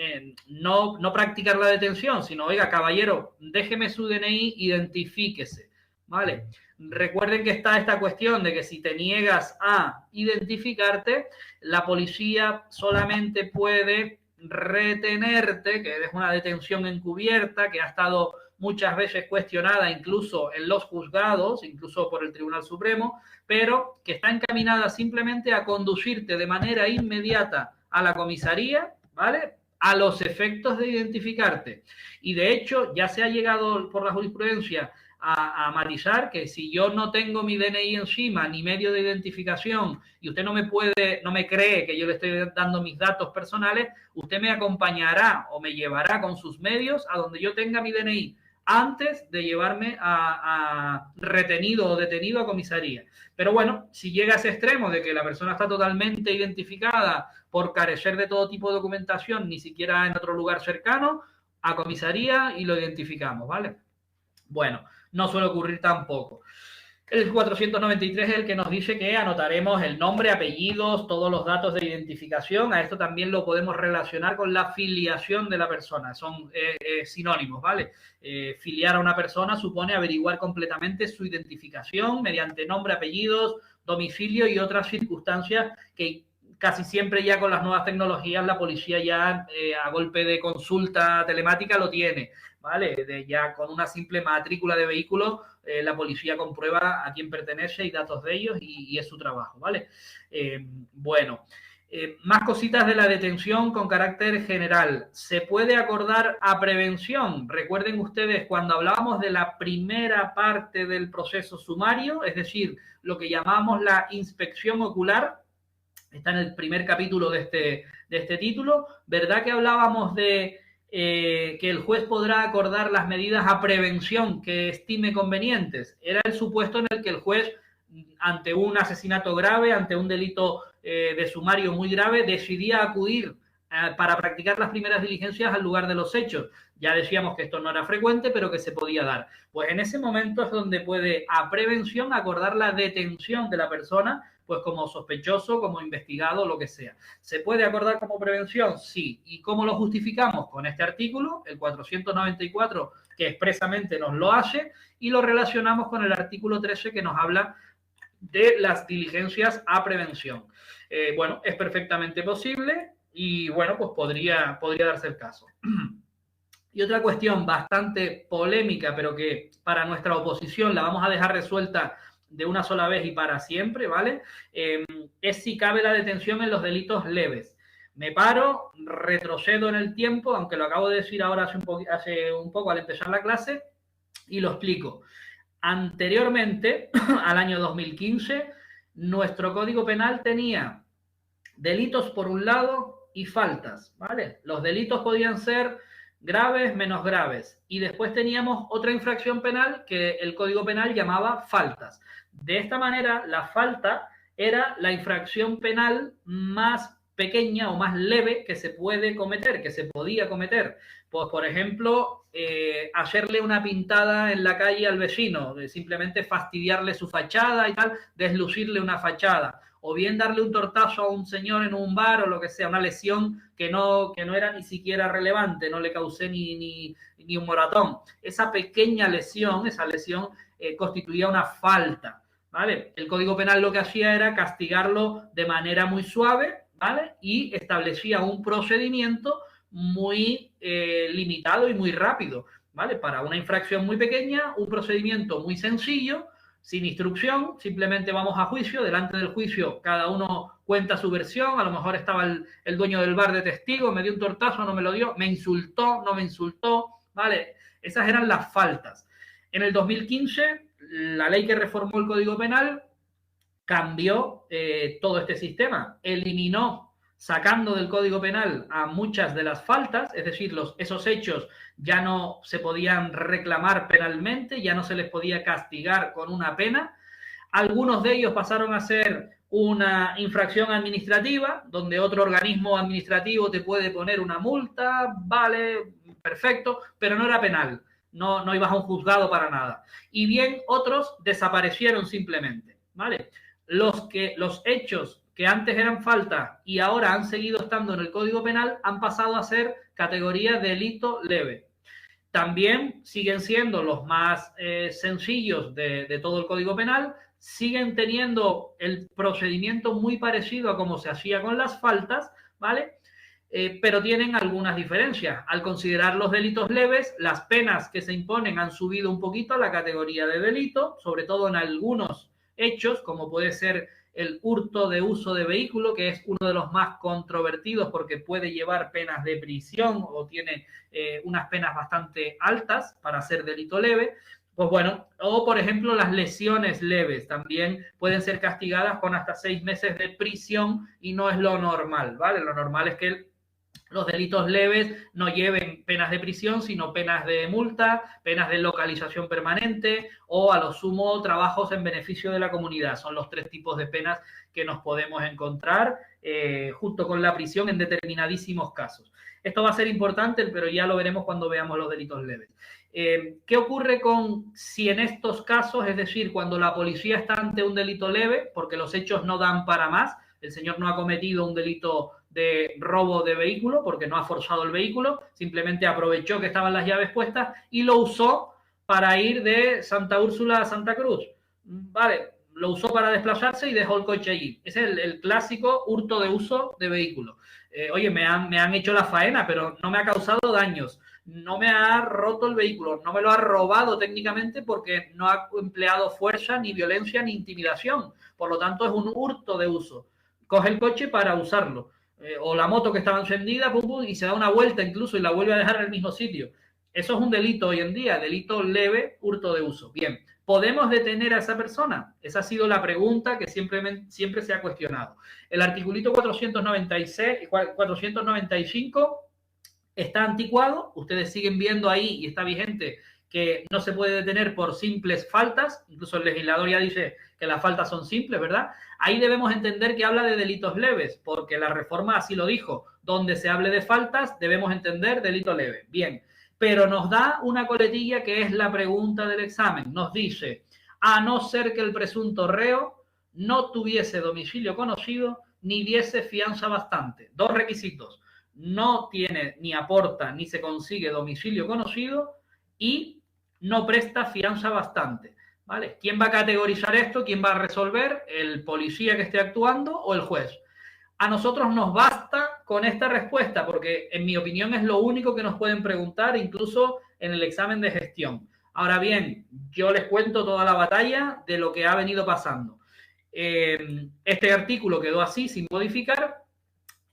no practicar la detención, sino, oiga, caballero, déjeme su DNI, identifíquese, ¿vale? Recuerden que está esta cuestión de que si te niegas a identificarte, la policía solamente puede retenerte, que es una detención encubierta, que ha estado muchas veces cuestionada incluso en los juzgados, incluso por el Tribunal Supremo, pero que está encaminada simplemente a conducirte de manera inmediata a la comisaría, ¿vale? A los efectos de identificarte. Y de hecho, ya se ha llegado por la jurisprudencia a matizar que si yo no tengo mi DNI encima ni medio de identificación y usted no me cree que yo le estoy dando mis datos personales, usted me acompañará o me llevará con sus medios a donde yo tenga mi DNI antes de llevarme a retenido o detenido a comisaría. Pero bueno, si llega a ese extremo de que la persona está totalmente identificada por carecer de todo tipo de documentación, ni siquiera en otro lugar cercano, a comisaría y lo identificamos, ¿vale? Bueno, no suele ocurrir tampoco. El 493 es el que nos dice que anotaremos el nombre, apellidos, todos los datos de identificación. A esto también lo podemos relacionar con la filiación de la persona. Son sinónimos, ¿vale? Filiar a una persona supone averiguar completamente su identificación mediante nombre, apellidos, domicilio y otras circunstancias que casi siempre ya con las nuevas tecnologías la policía ya a golpe de consulta telemática lo tiene, ¿vale? Ya con una simple matrícula de vehículo la policía comprueba a quién pertenece y datos de ellos y es su trabajo, ¿vale? Bueno, más cositas de la detención con carácter general. ¿Se puede acordar a prevención? Recuerden ustedes cuando hablábamos de la primera parte del proceso sumario, es decir, lo que llamamos la inspección ocular. está en el primer capítulo de este título. ¿Verdad que hablábamos de que el juez podrá acordar las medidas a prevención que estime convenientes? Era el supuesto en el que el juez, ante un asesinato grave, ante un delito de sumario muy grave, decidía acudir para practicar las primeras diligencias al lugar de los hechos. Ya decíamos que esto no era frecuente, pero que se podía dar. Pues en ese momento es donde puede, a prevención, acordar la detención de la persona, pues como sospechoso, como investigado, lo que sea. ¿Se puede acordar como prevención? Sí. ¿Y cómo lo justificamos? Con este artículo, el 494, que expresamente nos lo hace, y lo relacionamos con el artículo 13, que nos habla de las diligencias a prevención. Bueno, es perfectamente posible y, bueno, pues podría darse el caso. Y otra cuestión bastante polémica, pero que para nuestra oposición la vamos a dejar resuelta de una sola vez y para siempre, ¿vale? Es si cabe la detención en los delitos leves. Me paro, retrocedo en el tiempo, aunque lo acabo de decir ahora hace un poco al empezar la clase, y lo explico. Anteriormente, al año 2015, nuestro Código Penal tenía delitos por un lado y faltas, ¿vale? Los delitos podían ser graves, menos graves. Y después teníamos otra infracción penal que el Código Penal llamaba faltas. De esta manera, la falta era la infracción penal más pequeña o más leve que se puede cometer, que se podía cometer. Pues, por ejemplo, hacerle una pintada en la calle al vecino, simplemente fastidiarle su fachada y tal, deslucirle una fachada, o bien darle un tortazo a un señor en un bar o lo que sea, una lesión que no era ni siquiera relevante, no le causé ni un moratón. Esa pequeña lesión, constituía una falta, ¿vale? El Código Penal lo que hacía era castigarlo de manera muy suave, ¿vale? Y establecía un procedimiento muy limitado y muy rápido, ¿vale? Para una infracción muy pequeña, un procedimiento muy sencillo, sin instrucción, simplemente vamos a juicio, delante del juicio cada uno cuenta su versión, a lo mejor estaba el dueño del bar de testigo, me dio un tortazo, no me lo dio, me insultó, no me insultó, ¿vale? Esas eran las faltas. En el 2015, la ley que reformó el Código Penal cambió todo este sistema, eliminó, sacando del Código Penal a muchas de las faltas, es decir, esos hechos ya no se podían reclamar penalmente, ya no se les podía castigar con una pena. Algunos de ellos pasaron a ser una infracción administrativa, donde otro organismo administrativo te puede poner una multa, vale, perfecto, pero no era penal, no ibas a un juzgado para nada. Y bien, otros desaparecieron simplemente, ¿vale? Los hechos que antes eran falta y ahora han seguido estando en el Código Penal han pasado a ser categoría delito leve. También siguen siendo los más sencillos de todo el Código Penal, siguen teniendo el procedimiento muy parecido a como se hacía con las faltas, ¿vale? Pero tienen algunas diferencias. Al considerar los delitos leves, las penas que se imponen han subido un poquito a la categoría de delito, sobre todo en algunos hechos, como puede ser el hurto de uso de vehículo, que es uno de los más controvertidos porque puede llevar penas de prisión o tiene unas penas bastante altas para ser delito leve. Pues bueno, o por ejemplo las lesiones leves también pueden ser castigadas con hasta 6 meses de prisión y no es lo normal, ¿vale? Lo normal es que los delitos leves no lleven penas de prisión, sino penas de multa, penas de localización permanente o a lo sumo trabajos en beneficio de la comunidad. Son los 3 tipos de penas que nos podemos encontrar junto con la prisión en determinadísimos casos. Esto va a ser importante, pero ya lo veremos cuando veamos los delitos leves. ¿Qué ocurre si en estos casos, es decir, cuando la policía está ante un delito leve, porque los hechos no dan para más, el señor no ha cometido un delito de robo de vehículo porque no ha forzado el vehículo, simplemente aprovechó que estaban las llaves puestas y lo usó para ir de Santa Úrsula a Santa Cruz. Vale, lo usó para desplazarse y dejó el coche allí. Ese es el clásico hurto de uso de vehículo. Oye, me han hecho la faena, pero no me ha causado daños, no me ha roto el vehículo, no me lo ha robado técnicamente porque no ha empleado fuerza, ni violencia, ni intimidación. Por lo tanto, es un hurto de uso. Coge el coche para usarlo. O la moto que estaba encendida, pum, pum, y se da una vuelta incluso y la vuelve a dejar en el mismo sitio. Eso es un delito hoy en día, delito leve, hurto de uso. Bien, ¿Podemos detener a esa persona? Esa ha sido la pregunta que siempre se ha cuestionado. El articulito 495 está anticuado, ustedes siguen viendo ahí y está vigente que no se puede detener por simples faltas, incluso el legislador ya dice que las faltas son simples, ¿verdad? Ahí debemos entender que habla de delitos leves, porque la reforma así lo dijo, donde se hable de faltas debemos entender delito leve. Bien, pero nos da una coletilla que es la pregunta del examen, nos dice, a no ser que el presunto reo no tuviese domicilio conocido ni diese fianza bastante. Dos requisitos, no tiene ni aporta ni se consigue domicilio conocido y no presta fianza bastante, ¿vale? ¿Quién va a categorizar esto? ¿Quién va a resolver? ¿El policía que esté actuando o el juez? A nosotros nos basta con esta respuesta porque, en mi opinión, es lo único que nos pueden preguntar, incluso en el examen de gestión. Ahora bien, yo les cuento toda la batalla de lo que ha venido pasando. Este artículo quedó así, sin modificar,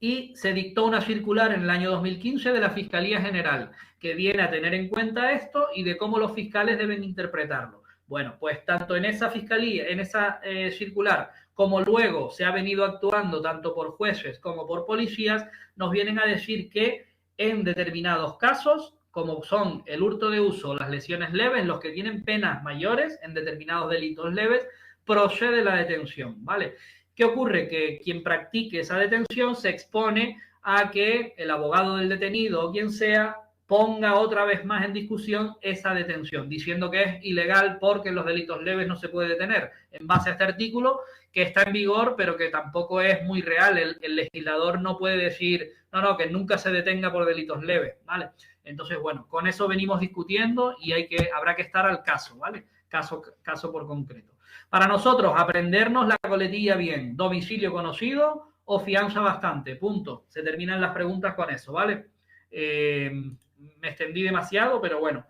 y se dictó una circular en el año 2015 de la Fiscalía General, que viene a tener en cuenta esto y de cómo los fiscales deben interpretarlo. Bueno, pues tanto en esa fiscalía, en esa circular, como luego se ha venido actuando tanto por jueces como por policías, nos vienen a decir que en determinados casos, como son el hurto de uso o las lesiones leves, los que tienen penas mayores en determinados delitos leves, procede la detención, ¿vale? ¿Qué ocurre? Que quien practique esa detención se expone a que el abogado del detenido o quien sea ponga otra vez más en discusión esa detención, diciendo que es ilegal porque en los delitos leves no se puede detener, en base a este artículo que está en vigor, pero que tampoco es muy real. El legislador no puede decir, no, que nunca se detenga por delitos leves, ¿vale? Entonces, bueno, con eso venimos discutiendo y habrá que estar al caso, ¿vale? Caso por concreto. Para nosotros, aprendernos la coletilla bien, domicilio conocido o fianza bastante, punto. Se terminan las preguntas con eso, ¿vale? Me extendí demasiado, pero bueno.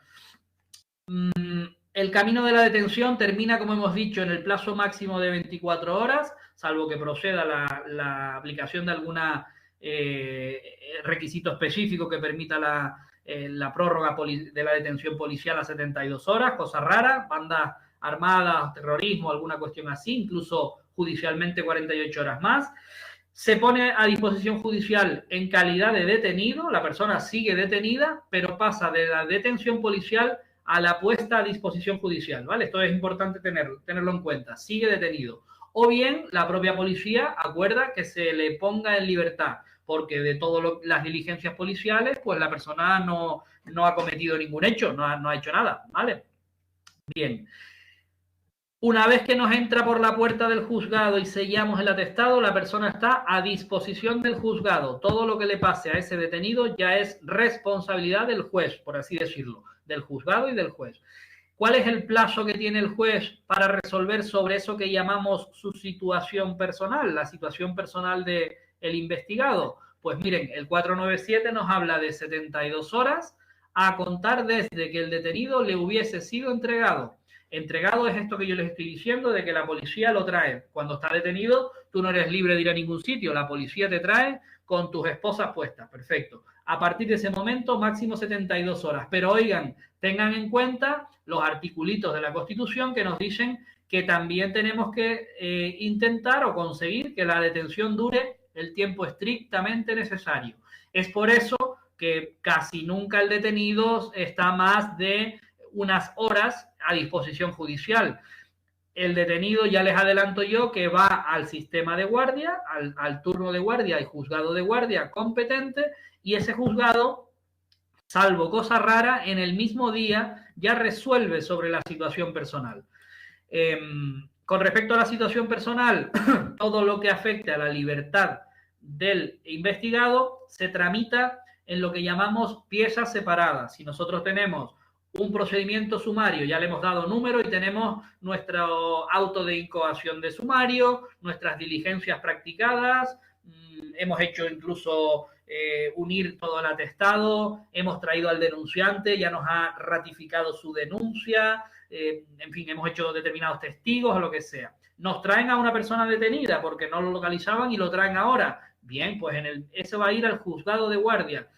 El camino de la detención termina, como hemos dicho, en el plazo máximo de 24 horas, salvo que proceda la aplicación de algún requisito específico que permita la prórroga de la detención policial a 72 horas, cosa rara, bandas armadas, terrorismo, alguna cuestión así, incluso judicialmente 48 horas más. Se pone a disposición judicial en calidad de detenido, la persona sigue detenida, pero pasa de la detención policial a la puesta a disposición judicial, ¿vale? Esto es importante tenerlo en cuenta, sigue detenido. O bien la propia policía acuerda que se le ponga en libertad, porque de todas las diligencias policiales, pues la persona no ha cometido ningún hecho, no ha hecho nada, ¿vale? Bien. Una vez que nos entra por la puerta del juzgado y sellamos el atestado, la persona está a disposición del juzgado. Todo lo que le pase a ese detenido ya es responsabilidad del juez, por así decirlo, del juzgado y del juez. ¿Cuál es el plazo que tiene el juez para resolver sobre eso que llamamos su situación personal, la situación personal del investigado? Pues miren, el 497 nos habla de 72 horas a contar desde que el detenido le hubiese sido entregado. Entregado es esto que yo les estoy diciendo, de que la policía lo trae. Cuando está detenido, tú no eres libre de ir a ningún sitio. La policía te trae con tus esposas puestas. Perfecto. A partir de ese momento, máximo 72 horas. Pero oigan, tengan en cuenta los articulitos de la Constitución que nos dicen que también tenemos que intentar o conseguir que la detención dure el tiempo estrictamente necesario. Es por eso que casi nunca el detenido está más de unas horas a disposición judicial. El detenido, ya les adelanto yo, que va al sistema de guardia, al turno de guardia y juzgado de guardia competente, y ese juzgado, salvo cosa rara, en el mismo día ya resuelve sobre la situación personal. Con respecto a la situación personal, todo lo que afecte a la libertad del investigado se tramita en lo que llamamos piezas separadas. Si nosotros tenemos un procedimiento sumario, ya le hemos dado número y tenemos nuestro auto de incoación de sumario, nuestras diligencias practicadas, hemos hecho incluso unir todo el atestado, hemos traído al denunciante, ya nos ha ratificado su denuncia, en fin, hemos hecho determinados testigos o lo que sea. Nos traen a una persona detenida porque no lo localizaban y lo traen ahora. Bien, pues ese va a ir al juzgado de guardia.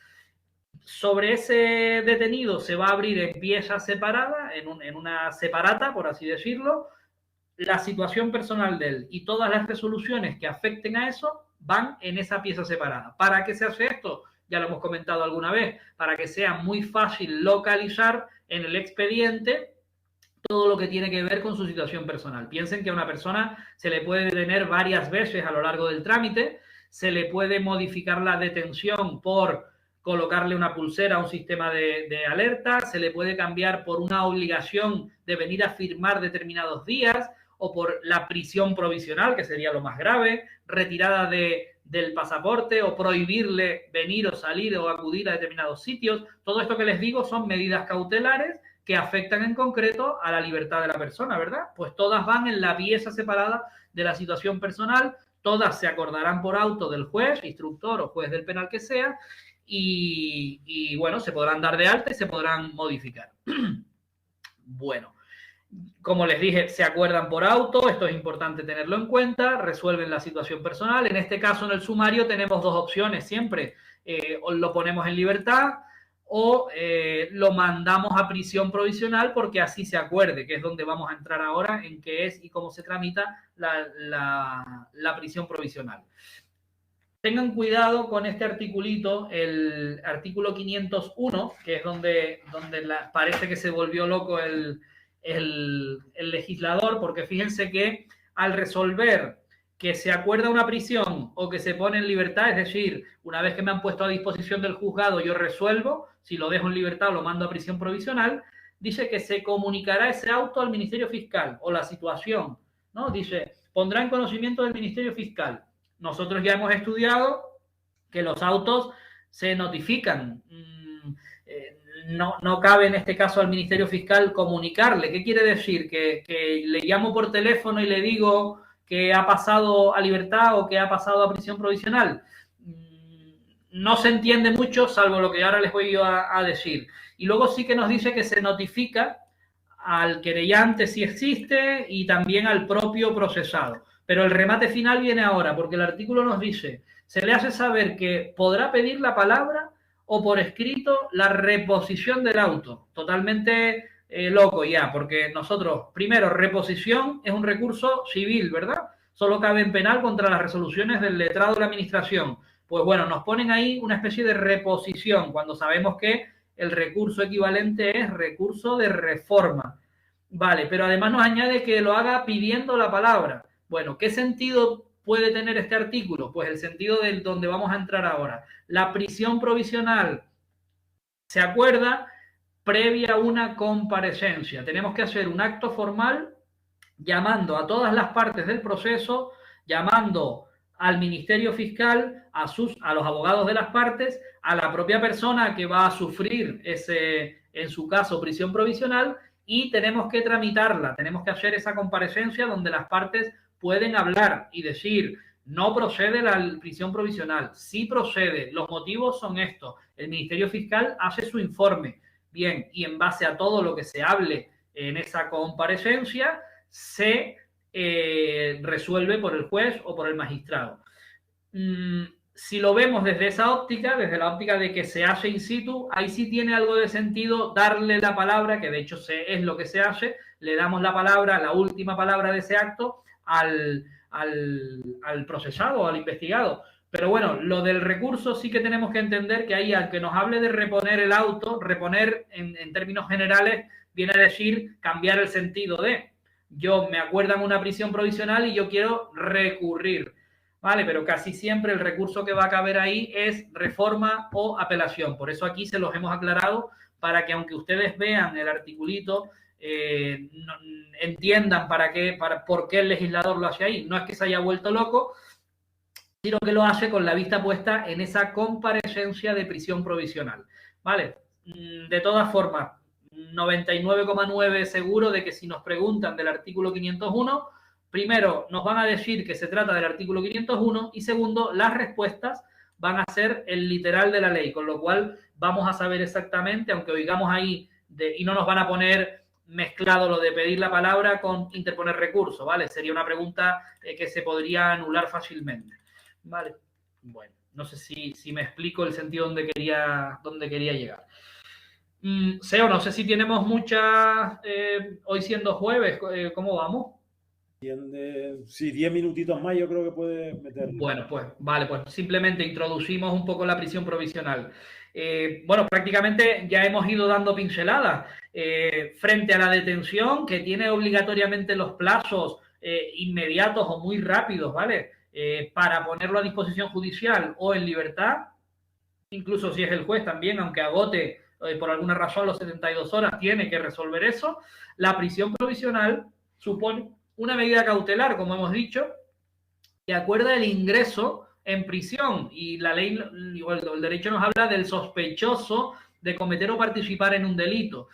Sobre ese detenido se va a abrir en pieza separada, en una separata, por así decirlo, la situación personal de él y todas las resoluciones que afecten a eso van en esa pieza separada. ¿Para qué se hace esto? Ya lo hemos comentado alguna vez, para que sea muy fácil localizar en el expediente todo lo que tiene que ver con su situación personal. Piensen que a una persona se le puede detener varias veces a lo largo del trámite, se le puede modificar la detención por colocarle una pulsera a un sistema de alerta, se le puede cambiar por una obligación de venir a firmar determinados días o por la prisión provisional, que sería lo más grave, retirada del pasaporte o prohibirle venir o salir o acudir a determinados sitios. Todo esto que les digo son medidas cautelares que afectan en concreto a la libertad de la persona, ¿verdad? Pues todas van en la pieza separada de la situación personal, todas se acordarán por auto del juez, instructor o juez del penal que sea, y bueno, se podrán dar de alta y se podrán modificar. Bueno, como les dije, se acuerdan por auto, esto es importante tenerlo en cuenta, resuelven la situación personal. En este caso, en el sumario, tenemos dos opciones siempre. O lo ponemos en libertad o lo mandamos a prisión provisional porque así se acuerde, que es donde vamos a entrar ahora en qué es y cómo se tramita la prisión provisional. Tengan cuidado con este articulito, el artículo 501, que es donde parece que se volvió loco el legislador, porque fíjense que al resolver que se acuerda una prisión o que se pone en libertad, es decir, una vez que me han puesto a disposición del juzgado, yo resuelvo, si lo dejo en libertad o lo mando a prisión provisional, dice que se comunicará ese auto al Ministerio Fiscal o la situación, ¿no? Dice, pondrá en conocimiento del Ministerio Fiscal. Nosotros ya hemos estudiado que los autos se notifican. No cabe en este caso al Ministerio Fiscal comunicarle. ¿Qué quiere decir? Que le llamo por teléfono y le digo que ha pasado a libertad o que ha pasado a prisión provisional. No se entiende mucho, salvo lo que ahora les voy yo a decir. Y luego sí que nos dice que se notifica al querellante si existe y también al propio procesado. Pero el remate final viene ahora, porque el artículo nos dice, se le hace saber que podrá pedir la palabra o por escrito la reposición del auto. Totalmente loco ya, porque nosotros, primero, reposición es un recurso civil, ¿verdad? Solo cabe en penal contra las resoluciones del letrado de la administración. Pues bueno, nos ponen ahí una especie de reposición, cuando sabemos que el recurso equivalente es recurso de reforma. Vale, pero además nos añade que lo haga pidiendo la palabra. Bueno, ¿qué sentido puede tener este artículo? Pues el sentido del donde vamos a entrar ahora. La prisión provisional se acuerda previa a una comparecencia. Tenemos que hacer un acto formal llamando a todas las partes del proceso, llamando al Ministerio Fiscal, a los abogados de las partes, a la propia persona que va a sufrir en su caso, prisión provisional, y tenemos que tramitarla, tenemos que hacer esa comparecencia donde las partes pueden hablar y decir, no procede la prisión provisional, sí procede, los motivos son estos, el Ministerio Fiscal hace su informe, bien, y en base a todo lo que se hable en esa comparecencia, se resuelve por el juez o por el magistrado. Si lo vemos desde esa óptica, desde la óptica de que se hace in situ, ahí sí tiene algo de sentido darle la palabra, que de hecho es lo que se hace, le damos la palabra, la última palabra de ese acto al procesado o al investigado. Pero bueno, lo del recurso sí que tenemos que entender que ahí, al que nos hable de reponer el auto, reponer en términos generales viene a decir cambiar el sentido de. Yo me acuerdan una prisión provisional y yo quiero recurrir, ¿vale? Pero casi siempre el recurso que va a caber ahí es reforma o apelación. Por eso aquí se los hemos aclarado para que aunque ustedes vean el articulito, entiendan por qué el legislador lo hace ahí. No es que se haya vuelto loco, sino que lo hace con la vista puesta en esa comparecencia de prisión provisional, ¿vale? De todas formas, 99,9 seguro de que si nos preguntan del artículo 501, primero nos van a decir que se trata del artículo 501 y segundo, las respuestas van a ser el literal de la ley, con lo cual vamos a saber exactamente, aunque oigamos ahí, y no nos van a poner mezclado lo de pedir la palabra con interponer recurso, ¿vale? Sería una pregunta que se podría anular fácilmente, ¿vale? Bueno, No sé si me explico el sentido donde quería llegar. Seo, no sé si tenemos muchas, hoy siendo jueves, ¿cómo vamos? Sí, 10 minutitos más yo creo que puede meterle. Bueno, pues vale, pues simplemente introducimos un poco la prisión provisional. Bueno, prácticamente ya hemos ido dando pinceladas. Frente a la detención, que tiene obligatoriamente los plazos inmediatos o muy rápidos, ¿vale? Para ponerlo a disposición judicial o en libertad, incluso si es el juez también, aunque agote por alguna razón los 72 horas, tiene que resolver eso. La prisión provisional supone una medida cautelar, como hemos dicho, que acuerda el ingreso en prisión, y la ley, el derecho nos habla del sospechoso de cometer o participar en un delito.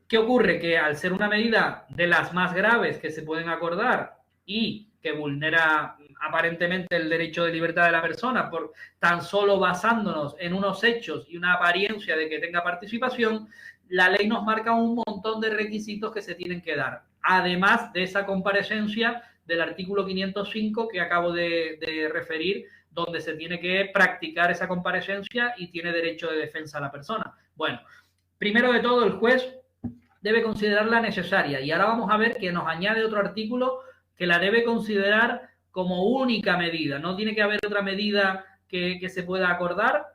¿Qué ocurre? Que al ser una medida de las más graves que se pueden acordar y que vulnera aparentemente el derecho de libertad de la persona por tan solo basándonos en unos hechos y una apariencia de que tenga participación, la ley nos marca un montón de requisitos que se tienen que dar, además de esa comparecencia del artículo 505 que acabo de referir, donde se tiene que practicar esa comparecencia y tiene derecho de defensa a la persona. Bueno, primero de todo, el juez debe considerarla necesaria, y ahora vamos a ver que nos añade otro artículo que la debe considerar como única medida. No tiene que haber otra medida que se pueda acordar,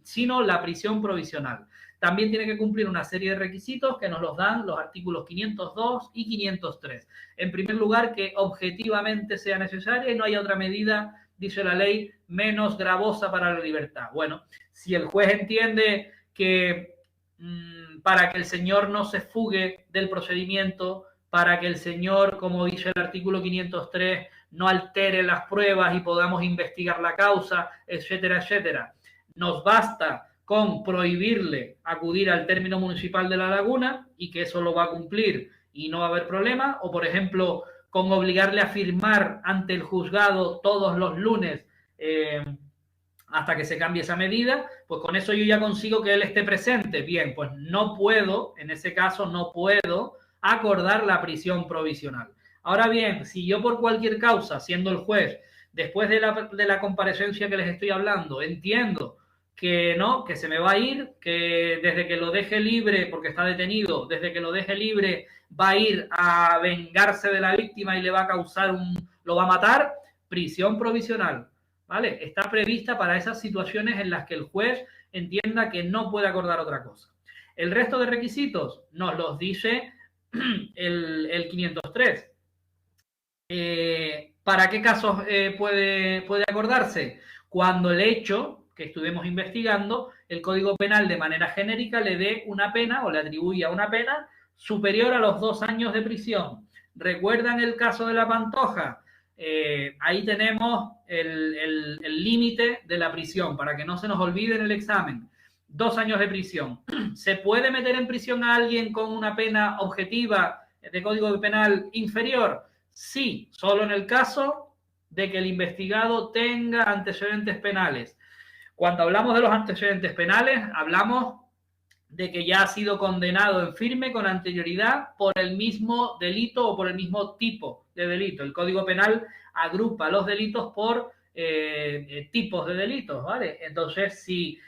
sino la prisión provisional. También tiene que cumplir una serie de requisitos que nos los dan los artículos 502 y 503. En primer lugar, que objetivamente sea necesaria y no haya otra medida, dice la ley, menos gravosa para la libertad. Bueno, si el juez entiende que para que el señor no se fugue del procedimiento, para que el señor, como dice el artículo 503, no altere las pruebas y podamos investigar la causa, etcétera, etcétera. Nos basta con prohibirle acudir al término municipal de La Laguna y que eso lo va a cumplir y no va a haber problema, o por ejemplo, con obligarle a firmar ante el juzgado todos los lunes hasta que se cambie esa medida, pues con eso yo ya consigo que él esté presente. Bien, pues no puedo, en ese caso no puedo acordar la prisión provisional. Ahora bien, si yo por cualquier causa, siendo el juez, después de la comparecencia que les estoy hablando, entiendo que no, que se me va a ir, que desde que lo deje libre, porque está detenido, desde que lo deje libre va a ir a vengarse de la víctima y le va a causar lo va a matar, prisión provisional. ¿Vale? Está prevista para esas situaciones en las que el juez entienda que no puede acordar otra cosa. El resto de requisitos nos los dice el 503. ¿Para qué casos puede acordarse? Cuando el hecho que estuvimos investigando, el Código Penal de manera genérica le dé una pena o le atribuya una pena superior a los 2 años de prisión. ¿Recuerdan el caso de la Pantoja? Ahí tenemos el límite de la prisión, para que no se nos olvide en el examen. 2 años de prisión. ¿Se puede meter en prisión a alguien con una pena objetiva de Código Penal inferior? Sí, solo en el caso de que el investigado tenga antecedentes penales. Cuando hablamos de los antecedentes penales, hablamos de que ya ha sido condenado en firme con anterioridad por el mismo delito o por el mismo tipo de delito. El Código Penal agrupa los delitos por tipos de delitos, ¿vale? Entonces, si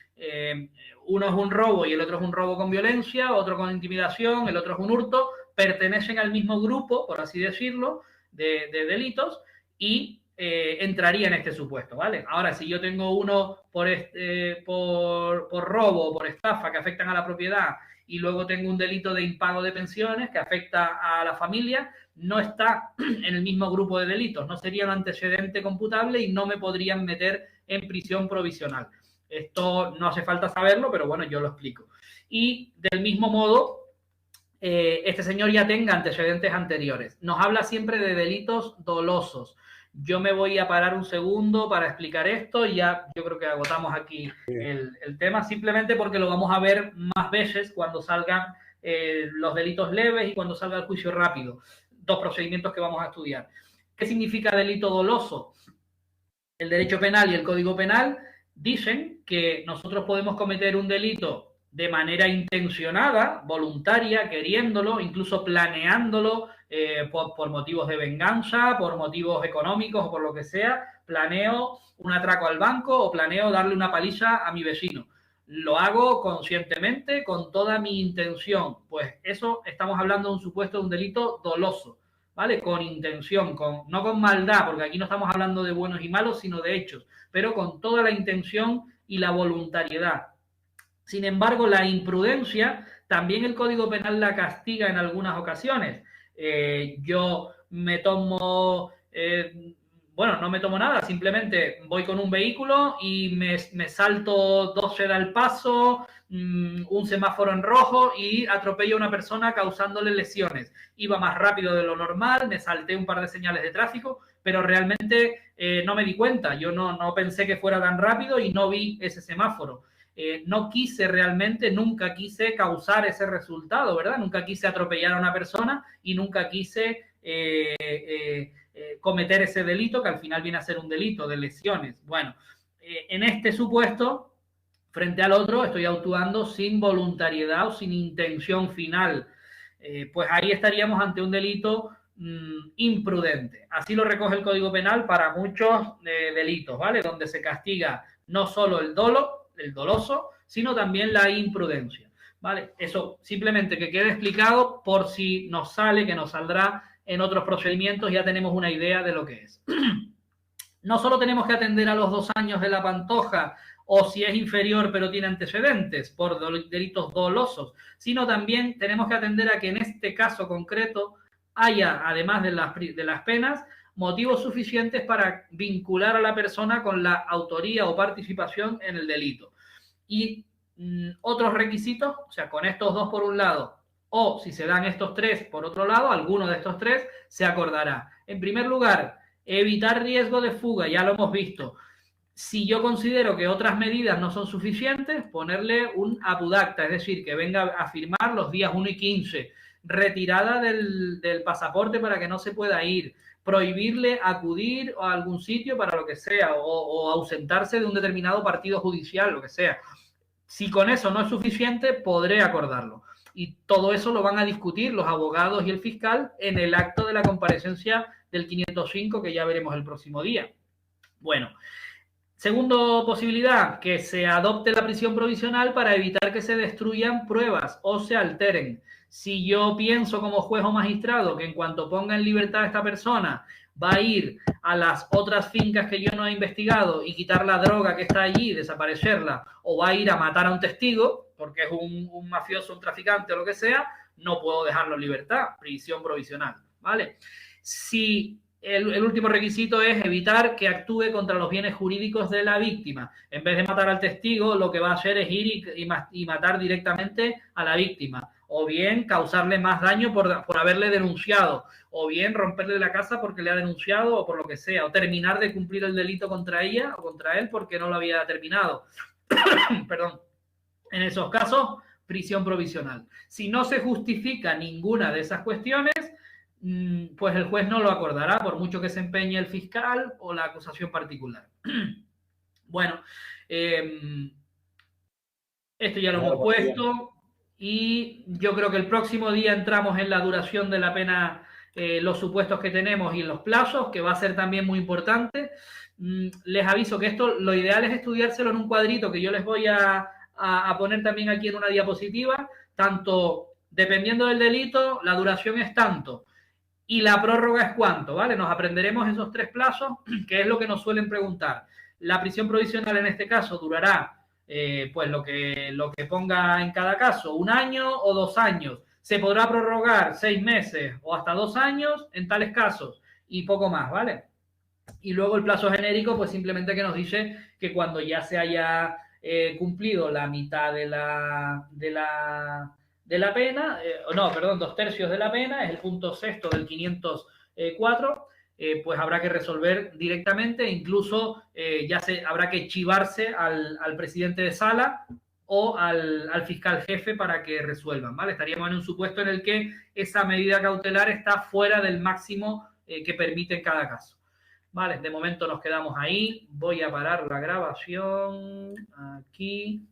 uno es un robo y el otro es un robo con violencia, otro con intimidación, el otro es un hurto, pertenecen al mismo grupo, por así decirlo, de delitos, y entraría en este supuesto, ¿vale? Ahora, si yo tengo uno por robo o por estafa que afectan a la propiedad y luego tengo un delito de impago de pensiones que afecta a la familia, no está en el mismo grupo de delitos, no sería un antecedente computable y no me podrían meter en prisión provisional. Esto no hace falta saberlo, pero bueno, yo lo explico. Y del mismo modo, este señor ya tenga antecedentes anteriores. Nos habla siempre de delitos dolosos. Yo me voy a parar un segundo para explicar esto y ya yo creo que agotamos aquí el tema, simplemente porque lo vamos a ver más veces cuando salgan los delitos leves y cuando salga el juicio rápido. 2 procedimientos que vamos a estudiar. ¿Qué significa delito doloso? El derecho penal y el Código Penal dicen que nosotros podemos cometer un delito de manera intencionada, voluntaria, queriéndolo, incluso planeándolo por motivos de venganza, por motivos económicos o por lo que sea, planeo un atraco al banco o planeo darle una paliza a mi vecino. Lo hago conscientemente, con toda mi intención. Pues eso estamos hablando de un supuesto de un delito doloso, ¿vale? Con intención, no con maldad, porque aquí no estamos hablando de buenos y malos, sino de hechos, pero con toda la intención y la voluntariedad. Sin embargo, la imprudencia, también el Código Penal la castiga en algunas ocasiones. Yo me tomo, bueno, no me tomo nada, simplemente voy con un vehículo y me salto 12 al paso, un semáforo en rojo y atropello a una persona causándole lesiones. Iba más rápido de lo normal, me salté un par de señales de tráfico, pero realmente no me di cuenta. Yo no pensé que fuera tan rápido y no vi ese semáforo. No quise realmente, nunca quise causar ese resultado, ¿verdad? Nunca quise atropellar a una persona y nunca quise cometer ese delito, que al final viene a ser un delito de lesiones. Bueno, en este supuesto, frente al otro, estoy actuando sin voluntariedad o sin intención final. Pues ahí estaríamos ante un delito imprudente. Así lo recoge el Código Penal para muchos delitos, ¿vale? Donde se castiga no solo el doloso, sino también la imprudencia, ¿vale? Eso simplemente que quede explicado por si nos sale, que nos saldrá en otros procedimientos, ya tenemos una idea de lo que es. No solo tenemos que atender a los 2 años de la Pantoja, o si es inferior pero tiene antecedentes por delitos dolosos, sino también tenemos que atender a que en este caso concreto haya, además de las penas, motivos suficientes para vincular a la persona con la autoría o participación en el delito. Y otros requisitos, o sea, con estos 2 por un lado, o si se dan estos 3 por otro lado, alguno de estos 3 se acordará. En primer lugar, evitar riesgo de fuga, ya lo hemos visto. Si yo considero que otras medidas no son suficientes, ponerle un apudacta, es decir, que venga a firmar los días 1 y 15, retirada del pasaporte para que no se pueda ir, prohibirle acudir a algún sitio para lo que sea, o ausentarse de un determinado partido judicial, lo que sea. Si con eso no es suficiente, podré acordarlo. Y todo eso lo van a discutir los abogados y el fiscal en el acto de la comparecencia del 505, que ya veremos el próximo día. Bueno, segunda posibilidad, que se adopte la prisión provisional para evitar que se destruyan pruebas o se alteren. Si yo pienso como juez o magistrado que en cuanto ponga en libertad a esta persona va a ir a las otras fincas que yo no he investigado y quitar la droga que está allí, desaparecerla, o va a ir a matar a un testigo, porque es un mafioso, un traficante o lo que sea, no puedo dejarlo en libertad, prisión provisional, ¿vale? Si el último requisito es evitar que actúe contra los bienes jurídicos de la víctima. En vez de matar al testigo, lo que va a hacer es ir y matar directamente a la víctima. O bien causarle más daño por haberle denunciado. O bien romperle la casa porque le ha denunciado o por lo que sea. O terminar de cumplir el delito contra ella o contra él porque no lo había terminado. Perdón. En esos casos, prisión provisional. Si no se justifica ninguna de esas cuestiones, pues el juez no lo acordará, por mucho que se empeñe el fiscal o la acusación particular. Bueno, esto ya lo hemos puesto y yo creo que el próximo día entramos en la duración de la pena, los supuestos que tenemos y los plazos, que va a ser también muy importante. Les aviso que esto, lo ideal es estudiárselo en un cuadrito que yo les voy a poner también aquí en una diapositiva, tanto dependiendo del delito, la duración es tanto. Y la prórroga es cuánto, ¿vale? Nos aprenderemos esos 3 plazos, que es lo que nos suelen preguntar. La prisión provisional en este caso durará, pues lo que ponga en cada caso, 1 año o 2 años. Se podrá prorrogar 6 meses o hasta 2 años en tales casos y poco más, ¿vale? Y luego el plazo genérico, pues simplemente que nos dice que cuando ya se haya cumplido la mitad de la pena, 2/3 de la pena, es el punto 6 del 504, pues habrá que resolver directamente, incluso habrá que chivarse al presidente de sala o al fiscal jefe para que resuelvan, ¿vale? Estaríamos en un supuesto en el que esa medida cautelar está fuera del máximo que permite en cada caso. Vale, de momento nos quedamos ahí. Voy a parar la grabación aquí.